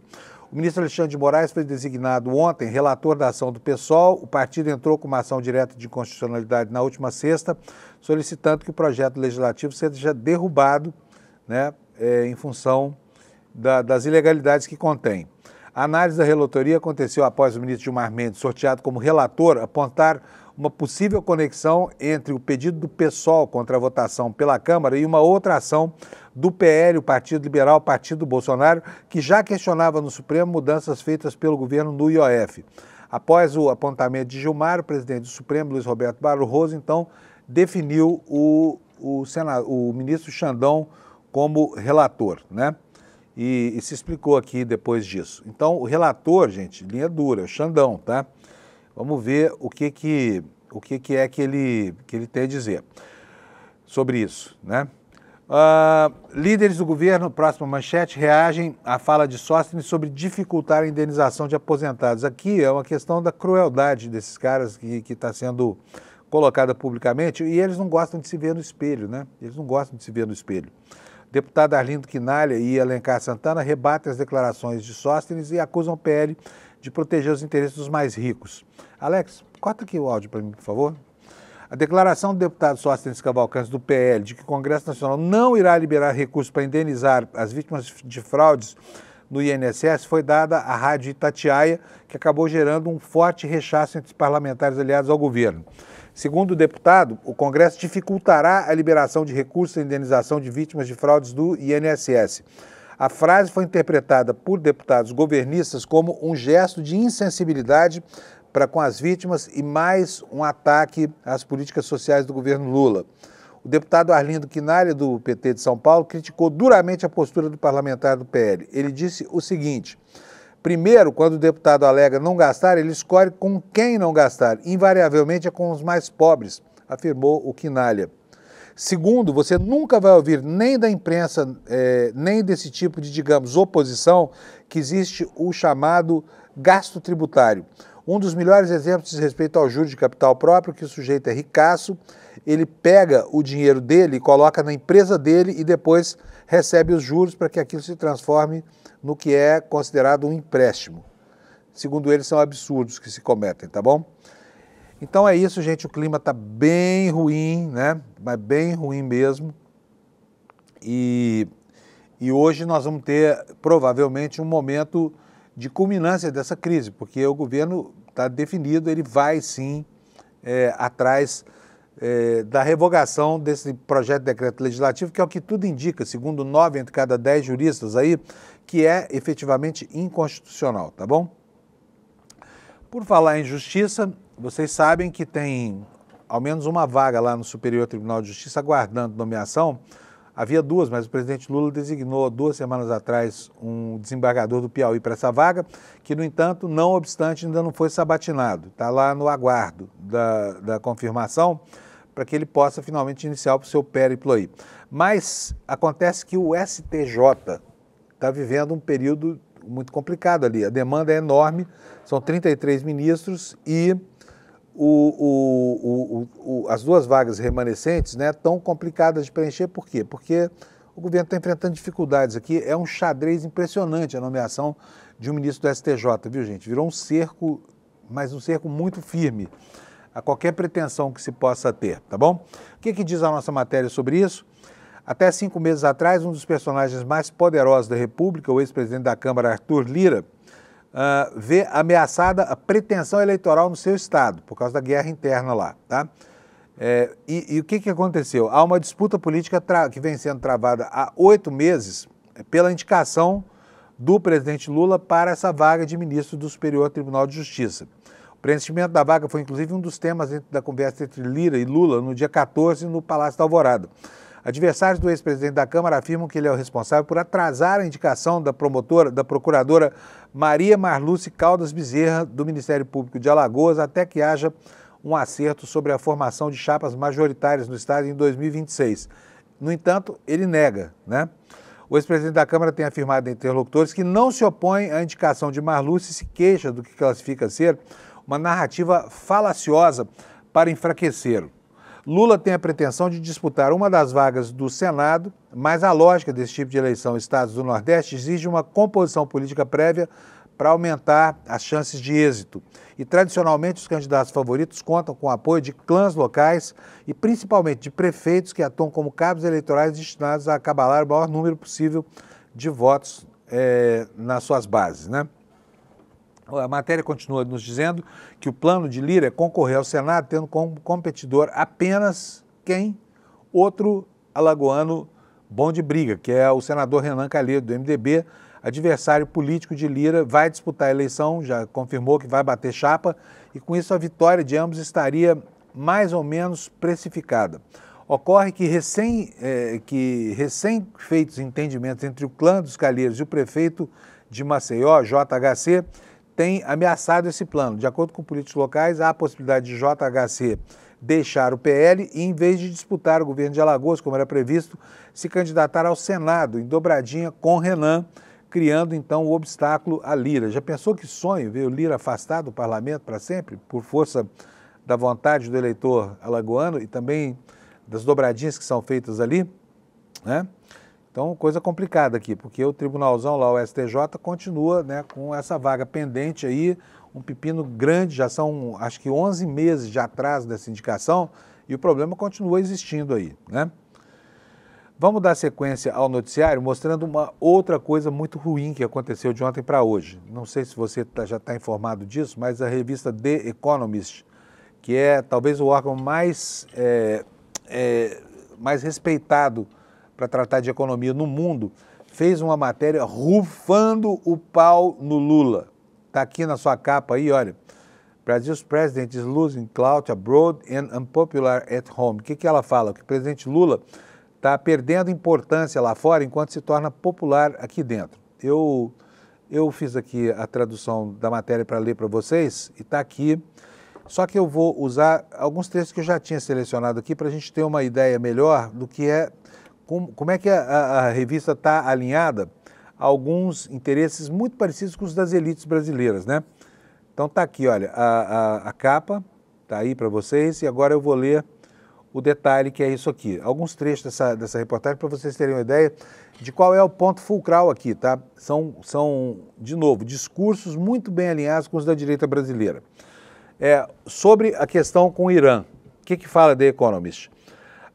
Speaker 1: O ministro Alexandre de Moraes foi designado ontem relator da ação do PSOL. O partido entrou com uma ação direta de inconstitucionalidade na última sexta, solicitando que o projeto legislativo seja derrubado, né, em função das ilegalidades que contém. A análise da relatoria aconteceu após o ministro Gilmar Mendes, sorteado como relator, apontar uma possível conexão entre o pedido do PSOL contra a votação pela Câmara e uma outra ação do PL, o Partido Liberal, o Partido Bolsonaro, que já questionava no Supremo mudanças feitas pelo governo no IOF. Após o apontamento de Gilmar, o presidente do Supremo, Luiz Roberto Barroso, então, definiu o ministro Xandão como relator, né? E se explicou aqui depois disso. Então, o relator, gente, linha dura, o Xandão, tá? Vamos ver o que é que ele tem a dizer sobre isso, né? Líderes do governo, próxima manchete, reagem à fala de Sóstenes sobre dificultar a indenização de aposentados. Aqui é uma questão da crueldade desses caras que está sendo colocada publicamente e eles não gostam de se ver no espelho, né? Eles não gostam de se ver no espelho. Deputado Arlindo Quinalha e Alencar Santana rebatem as declarações de Sóstenes e acusam o PL de proteger os interesses dos mais ricos. Alex, corta aqui o áudio para mim, por favor. A declaração do deputado Sóstenes Cavalcante do PL de que o Congresso Nacional não irá liberar recursos para indenizar as vítimas de fraudes no INSS foi dada à Rádio Itatiaia, que acabou gerando um forte rechaço entre os parlamentares aliados ao governo. Segundo o deputado, o Congresso dificultará a liberação de recursos de indenização de vítimas de fraudes do INSS. A frase foi interpretada por deputados governistas como um gesto de insensibilidade para com as vítimas e mais um ataque às políticas sociais do governo Lula. O deputado Arlindo Quinalha, do PT de São Paulo, criticou duramente a postura do parlamentar do PL. Ele disse o seguinte: primeiro, quando o deputado alega não gastar, ele escolhe com quem não gastar. Invariavelmente é com os mais pobres, afirmou o Quinalha. Segundo, você nunca vai ouvir nem da imprensa, nem desse tipo de, digamos, oposição, que existe o chamado gasto tributário. Um dos melhores exemplos diz respeito ao juros de capital próprio, que o sujeito é ricaço, ele pega o dinheiro dele, coloca na empresa dele e depois recebe os juros para que aquilo se transforme no que é considerado um empréstimo. Segundo eles, são absurdos que se cometem, tá bom? Então é isso, gente, o clima está bem ruim, né? Mas bem ruim mesmo. E hoje nós vamos ter, provavelmente, um momento de culminância dessa crise, porque o governo está definido, ele vai sim atrás da revogação desse projeto de decreto legislativo, que é o que tudo indica, segundo 9 entre cada 10 juristas aí, que é efetivamente inconstitucional, tá bom? Por falar em justiça, vocês sabem que tem ao menos uma vaga lá no Superior Tribunal de Justiça aguardando nomeação. Havia duas, mas o presidente Lula designou 2 semanas atrás um desembargador do Piauí para essa vaga, que, no entanto, não obstante, ainda não foi sabatinado. Está lá no aguardo da confirmação para que ele possa finalmente iniciar o seu périplo aí. Mas acontece que o STJ está vivendo um período muito complicado ali. A demanda é enorme, são 33 ministros e as duas vagas remanescentes, né, tão complicadas de preencher. Por quê? Porque o governo está enfrentando dificuldades aqui. É um xadrez impressionante a nomeação de um ministro do STJ, viu, gente? Virou um cerco, mas um cerco muito firme a qualquer pretensão que se possa ter, tá bom? O que diz a nossa matéria sobre isso? Até 5 meses atrás, um dos personagens mais poderosos da República, o ex-presidente da Câmara, Arthur Lira, vê ameaçada a pretensão eleitoral no seu estado, por causa da guerra interna lá, tá? E o que aconteceu? Há uma disputa política que vem sendo travada há 8 meses pela indicação do presidente Lula para essa vaga de ministro do Superior Tribunal de Justiça. O preenchimento da vaga foi, inclusive, um dos temas da conversa entre Lira e Lula no dia 14 no Palácio da Alvorada. Adversários do ex-presidente da Câmara afirmam que ele é o responsável por atrasar a indicação da procuradora Maria Marluce Caldas Bezerra, do Ministério Público de Alagoas, até que haja um acerto sobre a formação de chapas majoritárias no Estado em 2026. No entanto, ele nega, né? O ex-presidente da Câmara tem afirmado a interlocutores que não se opõe à indicação de Marluce e se queixa do que classifica ser uma narrativa falaciosa para enfraquecê-lo. Lula tem a pretensão de disputar uma das vagas do Senado, mas a lógica desse tipo de eleição em estados do Nordeste exige uma composição política prévia para aumentar as chances de êxito. E, tradicionalmente, os candidatos favoritos contam com o apoio de clãs locais e, principalmente, de prefeitos que atuam como cabos eleitorais destinados a acabalar o maior número possível de votos nas suas bases, né? A matéria continua nos dizendo que o plano de Lira é concorrer ao Senado tendo como competidor apenas quem? Outro alagoano bom de briga, que é o senador Renan Calheiros, do MDB, adversário político de Lira, vai disputar a eleição, já confirmou que vai bater chapa, e com isso a vitória de ambos estaria mais ou menos precificada. Ocorre que recém-feitos entendimentos entre o clã dos Calheiros e o prefeito de Maceió, JHC, tem ameaçado esse plano. De acordo com políticos locais, há a possibilidade de JHC deixar o PL e, em vez de disputar o governo de Alagoas, como era previsto, se candidatar ao Senado, em dobradinha com Renan, criando, então, o obstáculo a Lira. Já pensou que sonho ver o Lira afastado do parlamento para sempre, por força da vontade do eleitor alagoano e também das dobradinhas que são feitas ali, né? Então, coisa complicada aqui, porque o tribunalzão lá, o STJ, continua, né, com essa vaga pendente aí, um pepino grande, já são acho que 11 meses de atraso dessa indicação e o problema continua existindo aí, né? Vamos dar sequência ao noticiário mostrando uma outra coisa muito ruim que aconteceu de ontem para hoje. Não sei se você já está informado disso, mas a revista The Economist, que é talvez o órgão mais respeitado para tratar de economia no mundo, fez uma matéria rufando o pau no Lula. Está aqui na sua capa aí, olha. Brazil's president is losing clout abroad and unpopular at home. O que ela fala? Que o presidente Lula está perdendo importância lá fora enquanto se torna popular aqui dentro. Eu fiz aqui a tradução da matéria para ler para vocês e está aqui. Só que eu vou usar alguns textos que eu já tinha selecionado aqui para a gente ter uma ideia melhor do que é, como é que a revista está alinhada a alguns interesses muito parecidos com os das elites brasileiras, né? Então tá aqui, olha, a capa tá aí para vocês e agora eu vou ler o detalhe que é isso aqui. Alguns trechos dessa reportagem para vocês terem uma ideia de qual é o ponto fulcral aqui, tá? São, de novo, discursos muito bem alinhados com os da direita brasileira. Sobre a questão com o Irã, o que fala The Economist?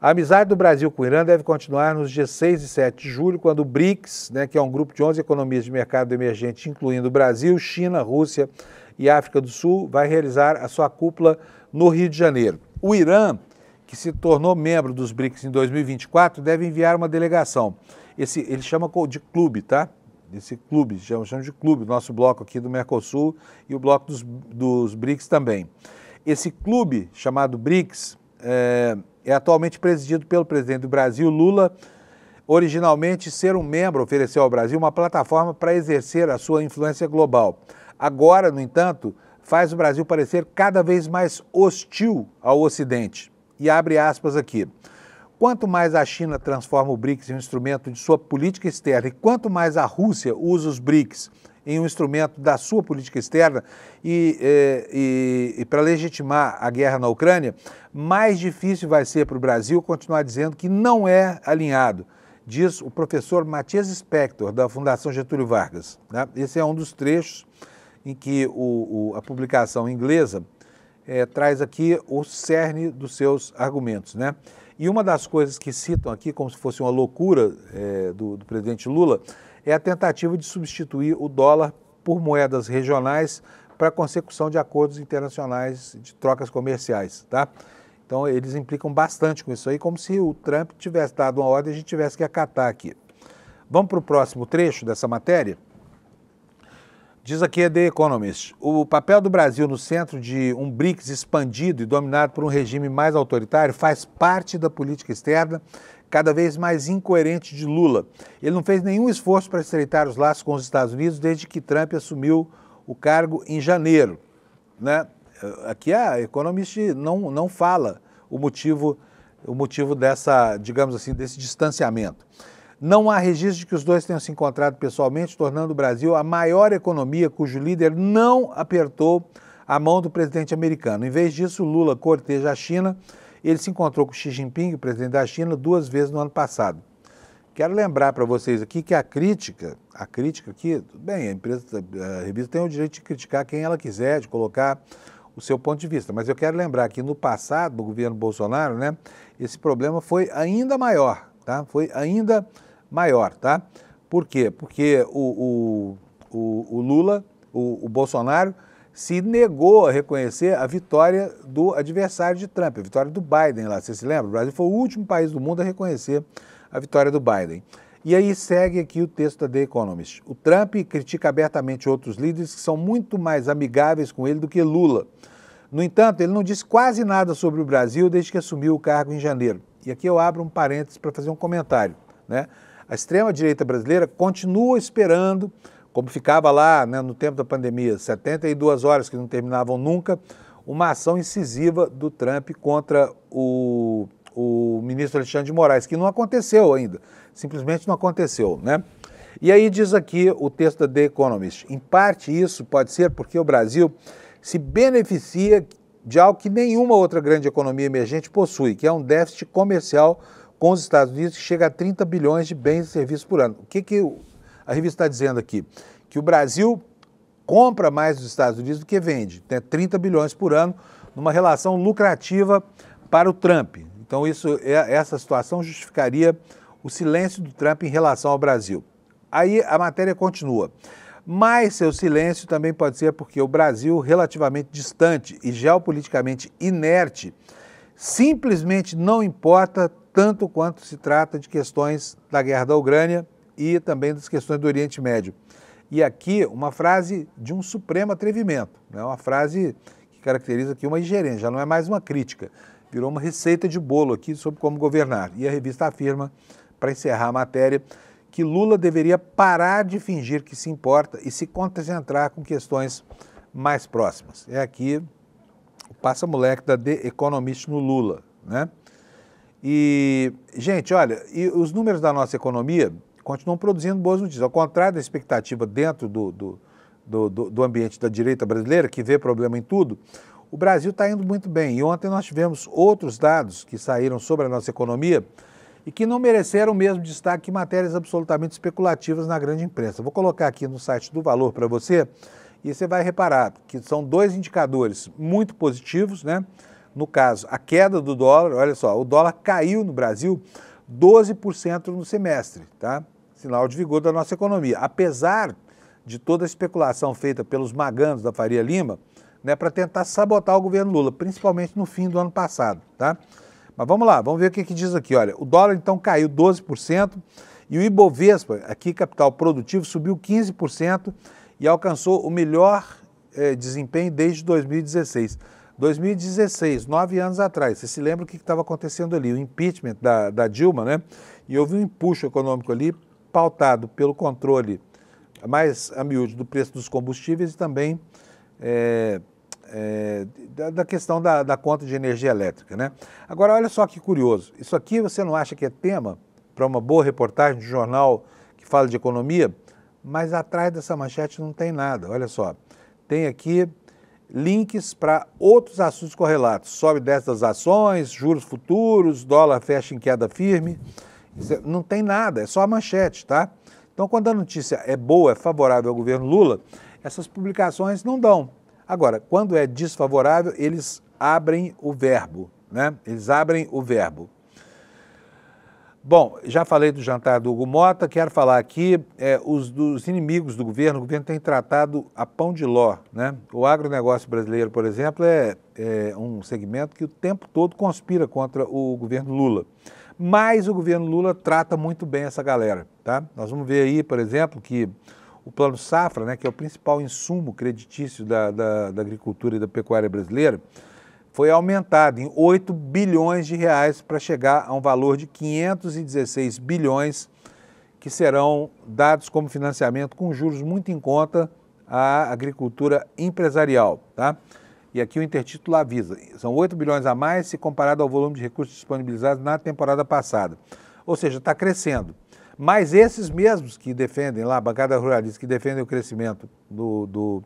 Speaker 1: A amizade do Brasil com o Irã deve continuar nos dias 6 e 7 de julho, quando o BRICS, né, que é um grupo de 11 economias de mercado emergente, incluindo Brasil, China, Rússia e África do Sul, vai realizar a sua cúpula no Rio de Janeiro. O Irã, que se tornou membro dos BRICS em 2024, deve enviar uma delegação. Ele chama de clube, tá? Esse clube, chama de clube, o nosso bloco aqui do Mercosul e o bloco dos BRICS também. Esse clube, chamado BRICS, é atualmente presidido pelo presidente do Brasil, Lula. Originalmente, ser um membro ofereceu ao Brasil uma plataforma para exercer a sua influência global. Agora, no entanto, faz o Brasil parecer cada vez mais hostil ao Ocidente. E abre aspas aqui. Quanto mais a China transforma o BRICS em um instrumento de sua política externa e quanto mais a Rússia usa os BRICS em um instrumento da sua política externa e para legitimar a guerra na Ucrânia, mais difícil vai ser para o Brasil continuar dizendo que não é alinhado, diz o professor Matias Spector, da Fundação Getúlio Vargas. Né? Esse é um dos trechos em que a publicação inglesa traz aqui o cerne dos seus argumentos. Né? E uma das coisas que citam aqui, como se fosse uma loucura do presidente Lula, é a tentativa de substituir o dólar por moedas regionais para a consecução de acordos internacionais de trocas comerciais, tá? Então, eles implicam bastante com isso aí, como se o Trump tivesse dado uma ordem e a gente tivesse que acatar aqui. Vamos para o próximo trecho dessa matéria? Diz aqui a The Economist, o papel do Brasil no centro de um BRICS expandido e dominado por um regime mais autoritário faz parte da política externa cada vez mais incoerente de Lula. Ele não fez nenhum esforço para estreitar os laços com os Estados Unidos desde que Trump assumiu o cargo em janeiro. Né? Aqui a Economist não fala o motivo dessa, digamos assim, desse distanciamento. Não há registro de que os dois tenham se encontrado pessoalmente, tornando o Brasil a maior economia cujo líder não apertou a mão do presidente americano. Em vez disso, Lula corteja a China. Ele se encontrou com Xi Jinping, o presidente da China, 2 vezes no ano passado. Quero lembrar para vocês aqui que a crítica aqui, tudo bem, a revista tem o direito de criticar quem ela quiser, de colocar o seu ponto de vista, mas eu quero lembrar que no passado, no governo Bolsonaro, né, esse problema foi ainda maior, tá? Foi ainda maior, tá? Por quê? Porque o Lula, o Bolsonaro, se negou a reconhecer a vitória do adversário de Trump, a vitória do Biden lá. Você se lembra? O Brasil foi o último país do mundo a reconhecer a vitória do Biden. E aí segue aqui o texto da The Economist. O Trump critica abertamente outros líderes que são muito mais amigáveis com ele do que Lula. No entanto, ele não disse quase nada sobre o Brasil desde que assumiu o cargo em janeiro. E aqui eu abro um parênteses para fazer um comentário. Né? A extrema-direita brasileira continua esperando, como ficava lá, né, no tempo da pandemia, 72 horas que não terminavam nunca, uma ação incisiva do Trump contra o ministro Alexandre de Moraes, que não aconteceu ainda, simplesmente não aconteceu, né? E aí diz aqui o texto da The Economist, em parte isso pode ser porque o Brasil se beneficia de algo que nenhuma outra grande economia emergente possui, que é um déficit comercial com os Estados Unidos que chega a 30 bilhões de bens e serviços por ano. O que a revista está dizendo aqui? Que o Brasil compra mais dos Estados Unidos do que vende, tem 30 bilhões por ano, numa relação lucrativa para o Trump. Então essa situação justificaria o silêncio do Trump em relação ao Brasil. Aí a matéria continua. Mas seu silêncio também pode ser porque o Brasil, relativamente distante e geopoliticamente inerte, simplesmente não importa tanto quanto se trata de questões da guerra da Ucrânia e também das questões do Oriente Médio. E aqui uma frase de um supremo atrevimento, né? Uma frase que caracteriza aqui uma ingerência, já não é mais uma crítica, virou uma receita de bolo aqui sobre como governar. E a revista afirma, para encerrar a matéria, que Lula deveria parar de fingir que se importa e se concentrar com questões mais próximas. É aqui o passa-moleque da The Economist no Lula, né? E, gente, olha, e os números da nossa economia continuam produzindo boas notícias. Ao contrário da expectativa dentro do ambiente da direita brasileira, que vê problema em tudo, o Brasil está indo muito bem. E ontem nós tivemos outros dados que saíram sobre a nossa economia e que não mereceram o mesmo destaque que matérias absolutamente especulativas na grande imprensa. Vou colocar aqui no site do Valor para você e você vai reparar que são 2 indicadores muito positivos, né? No caso, a queda do dólar, olha só, o dólar caiu no Brasil 12% no semestre, tá? Sinal de vigor da nossa economia. Apesar de toda a especulação feita pelos maganos da Faria Lima, né, para tentar sabotar o governo Lula, principalmente no fim do ano passado, tá? Mas vamos lá, vamos ver o que diz aqui. Olha, o dólar então caiu 12% e o Ibovespa, aqui capital produtivo, subiu 15% e alcançou o melhor desempenho desde 2016. 2016, 9 anos atrás, você se lembra o que estava acontecendo ali? O impeachment da Dilma, né? E houve um empuxo econômico ali pautado pelo controle mais a miúde do preço dos combustíveis e também da questão da conta de energia elétrica, né? Agora, olha só que curioso. Isso aqui você não acha que é tema para uma boa reportagem de jornal que fala de economia? Mas atrás dessa manchete não tem nada. Olha só. Tem aqui links para outros assuntos correlatos. Sobe e desce das ações, juros futuros, dólar fecha em queda firme. Não tem nada, é só a manchete, tá? Então, quando a notícia é boa, é favorável ao governo Lula, essas publicações não dão. Agora, quando é desfavorável, eles abrem o verbo, né? Eles abrem o verbo. Bom, já falei do jantar do Hugo Mota, quero falar aqui dos inimigos do governo. O governo tem tratado a pão de ló, né? O agronegócio brasileiro, por exemplo, é um segmento que o tempo todo conspira contra o governo Lula. Mas o governo Lula trata muito bem essa galera, tá? Nós vamos ver aí, por exemplo, que o Plano Safra, né, que é o principal insumo creditício da agricultura e da pecuária brasileira, foi aumentado em 8 bilhões de reais para chegar a um valor de 516 bilhões que serão dados como financiamento com juros muito em conta à agricultura empresarial, tá? E aqui o intertítulo avisa, são 8 bilhões a mais se comparado ao volume de recursos disponibilizados na temporada passada. Ou seja, está crescendo. Mas esses mesmos que defendem lá, a bancada ruralista, que defendem o crescimento dos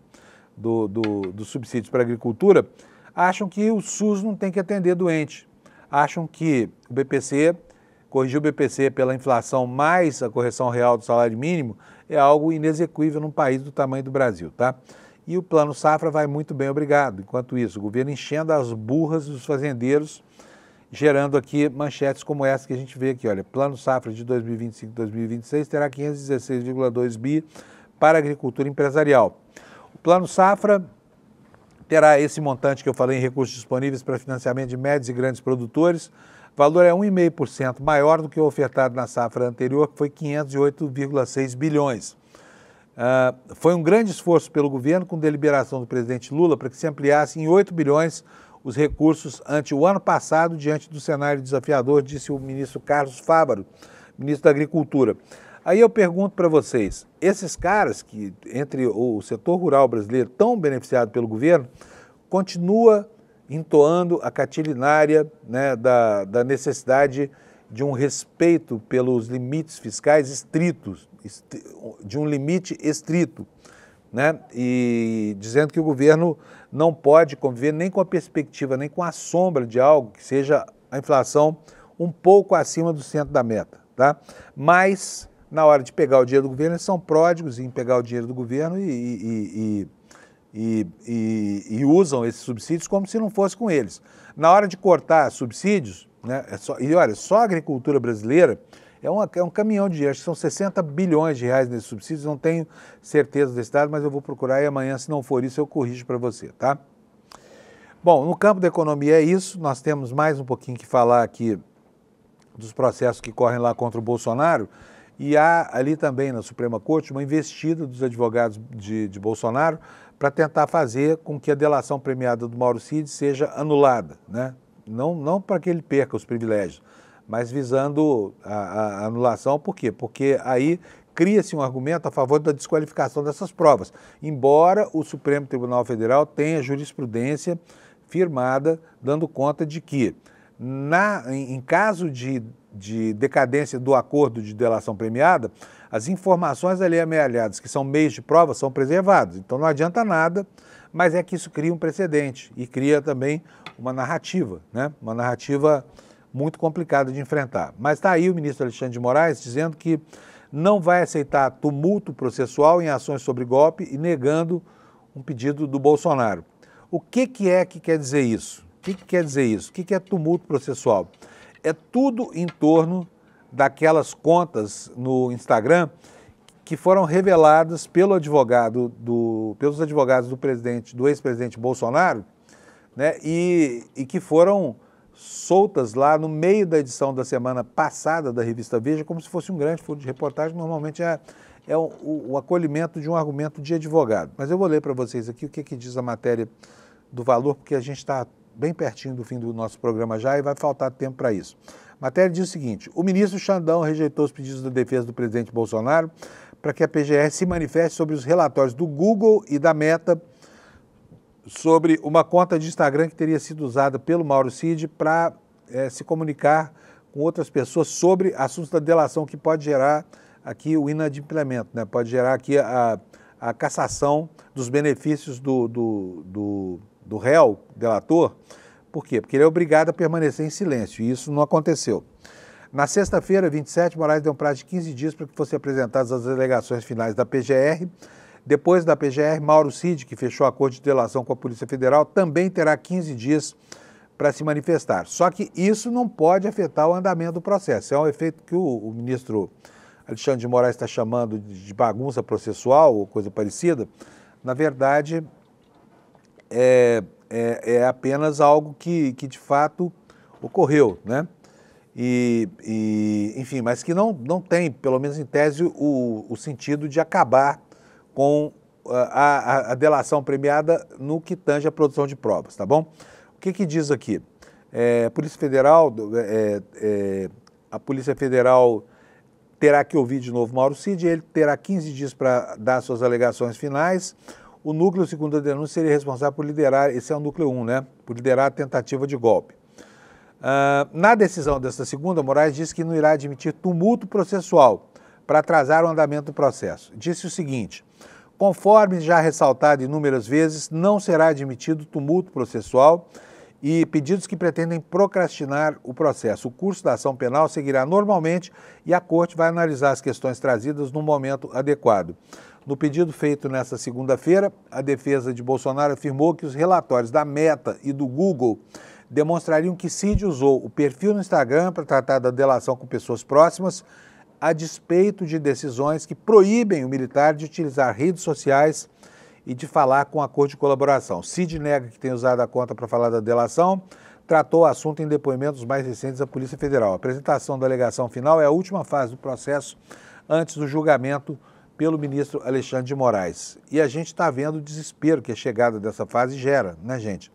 Speaker 1: subsídios para a agricultura, acham que o SUS não tem que atender doente. Acham que o BPC, corrigir o BPC pela inflação mais a correção real do salário mínimo, é algo inexequível num país do tamanho do Brasil, tá? E o Plano Safra vai muito bem, obrigado. Enquanto isso, o governo enchendo as burras dos fazendeiros, gerando aqui manchetes como essa que a gente vê aqui, olha, Plano Safra de 2025-2026 terá 516,2 bi para a agricultura empresarial. O Plano Safra terá esse montante que eu falei em recursos disponíveis para financiamento de médios e grandes produtores. O valor é 1,5% maior do que o ofertado na safra anterior, que foi 508,6 bilhões. Foi um grande esforço pelo governo, com deliberação do presidente Lula, para que se ampliasse em 8 bilhões os recursos ante o ano passado, diante do cenário desafiador, disse o ministro Carlos Fávaro, ministro da Agricultura. Aí eu pergunto para vocês, esses caras que, entre o setor rural brasileiro, tão beneficiado pelo governo, continua entoando a catilinária, né, da necessidade de um respeito pelos limites fiscais estritos, de um limite estrito, né? E dizendo que o governo não pode conviver nem com a perspectiva, nem com a sombra de algo que seja a inflação um pouco acima do centro da meta, tá? Mas, na hora de pegar o dinheiro do governo, eles são pródigos em pegar o dinheiro do governo e usam esses subsídios como se não fosse com eles. Na hora de cortar subsídios, né, e olha, só a agricultura brasileira é um caminhão de dinheiro, acho que são 60 bilhões de reais nesses subsídios, não tenho certeza desse dado, mas eu vou procurar e amanhã, se não for isso, eu corrijo para você, tá? Bom, no campo da economia é isso, nós temos mais um pouquinho que falar aqui dos processos que correm lá contra o Bolsonaro, e há ali também na Suprema Corte uma investida dos advogados de Bolsonaro para tentar fazer com que a delação premiada do Mauro Cid seja anulada, né? Não para que ele perca os privilégios, mas visando a anulação. Por quê? Porque aí cria-se um argumento a favor da desqualificação dessas provas, embora o Supremo Tribunal Federal tenha jurisprudência firmada dando conta de que, em caso de decadência do acordo de delação premiada, as informações ali amealhadas, que são meios de prova, são preservados. Então não adianta nada, mas é que isso cria um precedente e cria também uma narrativa, né? Uma narrativa muito complicada de enfrentar. Mas está aí o ministro Alexandre de Moraes dizendo que não vai aceitar tumulto processual em ações sobre golpe e negando um pedido do Bolsonaro. O que quer dizer isso? O que quer dizer isso? O que é tumulto processual? É tudo em torno daquelas contas no Instagram que foram reveladas pelos advogados do ex-presidente Bolsonaro, né, e que foram soltas lá no meio da edição da semana passada da revista Veja, como se fosse um grande furo de reportagem. Normalmente é o acolhimento de um argumento de advogado. Mas eu vou ler para vocês aqui o que diz a matéria do Valor, porque a gente está bem pertinho do fim do nosso programa já e vai faltar tempo para isso. A matéria diz o seguinte: o ministro Xandão rejeitou os pedidos da defesa do presidente Bolsonaro para que a PGR se manifeste sobre os relatórios do Google e da Meta sobre uma conta de Instagram que teria sido usada pelo Mauro Cid para se comunicar com outras pessoas sobre assuntos da delação que pode gerar aqui o inadimplemento, né? Pode gerar aqui a cassação dos benefícios do réu, delator. Por quê? Porque ele é obrigado a permanecer em silêncio e isso não aconteceu. Na sexta-feira, 27, Moraes deu um prazo de 15 dias para que fossem apresentadas as alegações finais da PGR. Depois da PGR, Mauro Cid, que fechou acordo de delação com a Polícia Federal, também terá 15 dias para se manifestar. Só que isso não pode afetar o andamento do processo. É um efeito que o ministro Alexandre de Moraes está chamando de bagunça processual ou coisa parecida. Na verdade, é apenas algo que de fato ocorreu, né? Enfim, mas que não tem, pelo menos em tese, o sentido de acabar com a delação premiada no que tange a produção de provas, tá bom? O que diz aqui? A Polícia Federal terá que ouvir de novo Mauro Cid, ele terá 15 dias para dar suas alegações finais. O núcleo, segundo a denúncia, seria responsável por liderar, esse é o núcleo 1, né? Por liderar a tentativa de golpe. Na decisão desta segunda, Moraes disse que não irá admitir tumulto processual para atrasar o andamento do processo. Disse o seguinte: conforme já ressaltado inúmeras vezes, não será admitido tumulto processual e pedidos que pretendem procrastinar o processo. O curso da ação penal seguirá normalmente e a Corte vai analisar as questões trazidas no momento adequado. No pedido feito nesta segunda-feira, a defesa de Bolsonaro afirmou que os relatórios da Meta e do Google demonstrariam que Cid usou o perfil no Instagram para tratar da delação com pessoas próximas, a despeito de decisões que proíbem o militar de utilizar redes sociais e de falar com acordo de colaboração. Cid nega que tenha usado a conta para falar da delação, tratou o assunto em depoimentos mais recentes da Polícia Federal. A apresentação da alegação final é a última fase do processo antes do julgamento pelo ministro Alexandre de Moraes. E a gente está vendo o desespero que a chegada dessa fase gera, né, gente?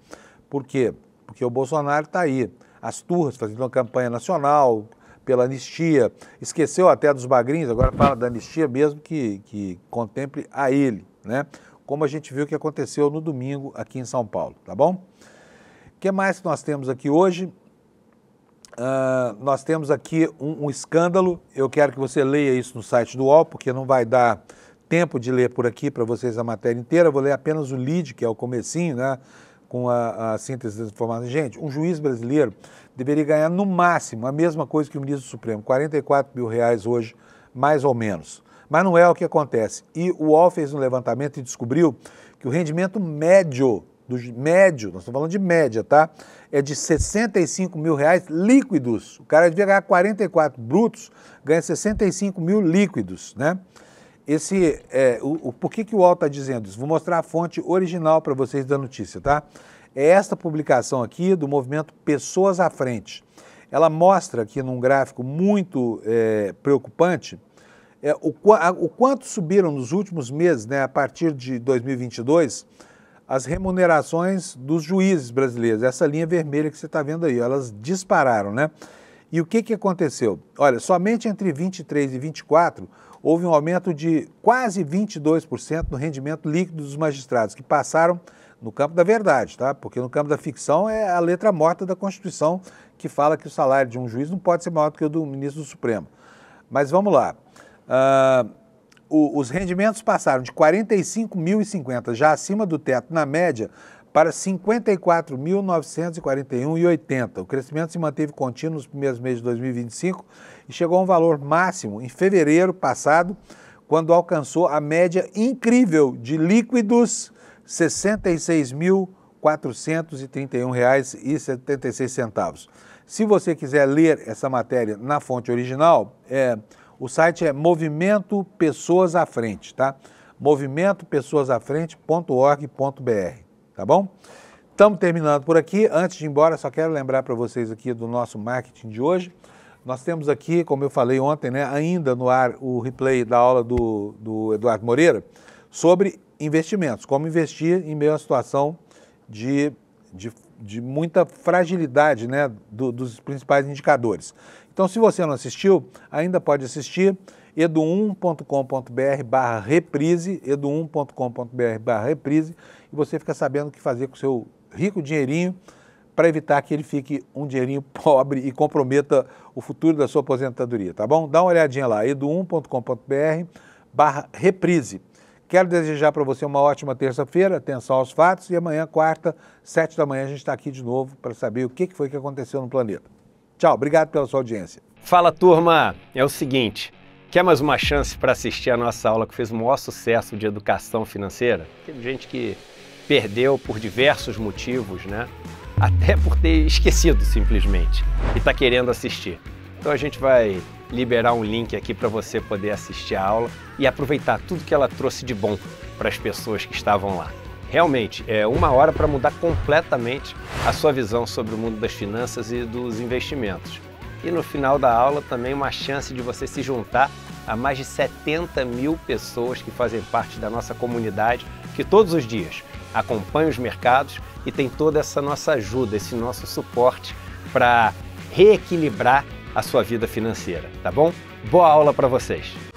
Speaker 1: Por quê? Porque o Bolsonaro está aí, as turras, fazendo uma campanha nacional pela anistia, esqueceu até dos bagrinhos, agora fala da anistia mesmo que contemple a ele, né? Como a gente viu que aconteceu no domingo aqui em São Paulo, tá bom? O que mais que nós temos aqui hoje? Nós temos aqui um escândalo, eu quero que você leia isso no site do UOL, porque não vai dar tempo de ler por aqui para vocês a matéria inteira, eu vou ler apenas o lead, que é o comecinho, né? Com a síntese das informações. Gente, um juiz brasileiro deveria ganhar no máximo a mesma coisa que o ministro do Supremo, R$44 mil hoje, mais ou menos. Mas não é o que acontece. E o UOL fez um levantamento e descobriu que o rendimento médio, nós estamos falando de média, tá? É de R$65 mil líquidos. O cara devia ganhar 44 brutos, ganha 65 mil líquidos, né? Por que o UOL está dizendo isso? Vou mostrar a fonte original para vocês da notícia, tá? É esta publicação aqui do movimento Pessoas à Frente. Ela mostra aqui num gráfico muito preocupante o quanto subiram nos últimos meses, né, a partir de 2022, as remunerações dos juízes brasileiros. Essa linha vermelha que você está vendo aí, elas dispararam, né? E o que aconteceu? Olha, somente entre 23 e 24 houve um aumento de quase 22% no rendimento líquido dos magistrados, que passaram no campo da verdade, tá? Porque no campo da ficção é a letra morta da Constituição que fala que o salário de um juiz não pode ser maior do que o do ministro do Supremo. Mas vamos lá. Os rendimentos passaram de 45.050, já acima do teto na média, para 54.941,80. O crescimento se manteve contínuo nos primeiros meses de 2025 e chegou a um valor máximo em fevereiro passado, quando alcançou a média incrível de líquidos R$ 66.431,76. Se você quiser ler essa matéria na fonte original, o site é Movimento Pessoas à Frente, tá? movimentopessoasafrente.org.br, tá bom? Estamos terminando por aqui. Antes de ir embora, só quero lembrar para vocês aqui do nosso marketing de hoje. Nós temos aqui, como eu falei ontem, né, ainda no ar o replay da aula do Eduardo Moreira sobre investimentos, como investir em meio à situação de muita fragilidade, né, dos principais indicadores. Então, se você não assistiu, ainda pode assistir edu1.com.br/reprise, edu1.com.br/reprise, e você fica sabendo o que fazer com o seu rico dinheirinho para evitar que ele fique um dinheirinho pobre e comprometa o futuro da sua aposentadoria, tá bom? Dá uma olhadinha lá, edu1.com.br/reprise. Quero desejar para você uma ótima terça-feira, atenção aos fatos, e amanhã, quarta, 7 da manhã, a gente está aqui de novo para saber o que foi que aconteceu no planeta. Tchau, obrigado pela sua audiência.
Speaker 7: Fala, turma! É o seguinte, quer mais uma chance para assistir a nossa aula que fez o maior sucesso de educação financeira? Teve gente que perdeu por diversos motivos, né? Até por ter esquecido simplesmente e está querendo assistir. Então a gente vai liberar um link aqui para você poder assistir a aula e aproveitar tudo que ela trouxe de bom para as pessoas que estavam lá. Realmente, é 1 hora para mudar completamente a sua visão sobre o mundo das finanças e dos investimentos. E no final da aula também uma chance de você se juntar a mais de 70 mil pessoas que fazem parte da nossa comunidade, que todos os dias acompanham os mercados e tem toda essa nossa ajuda, esse nosso suporte para reequilibrar a sua vida financeira, tá bom? Boa aula para vocês!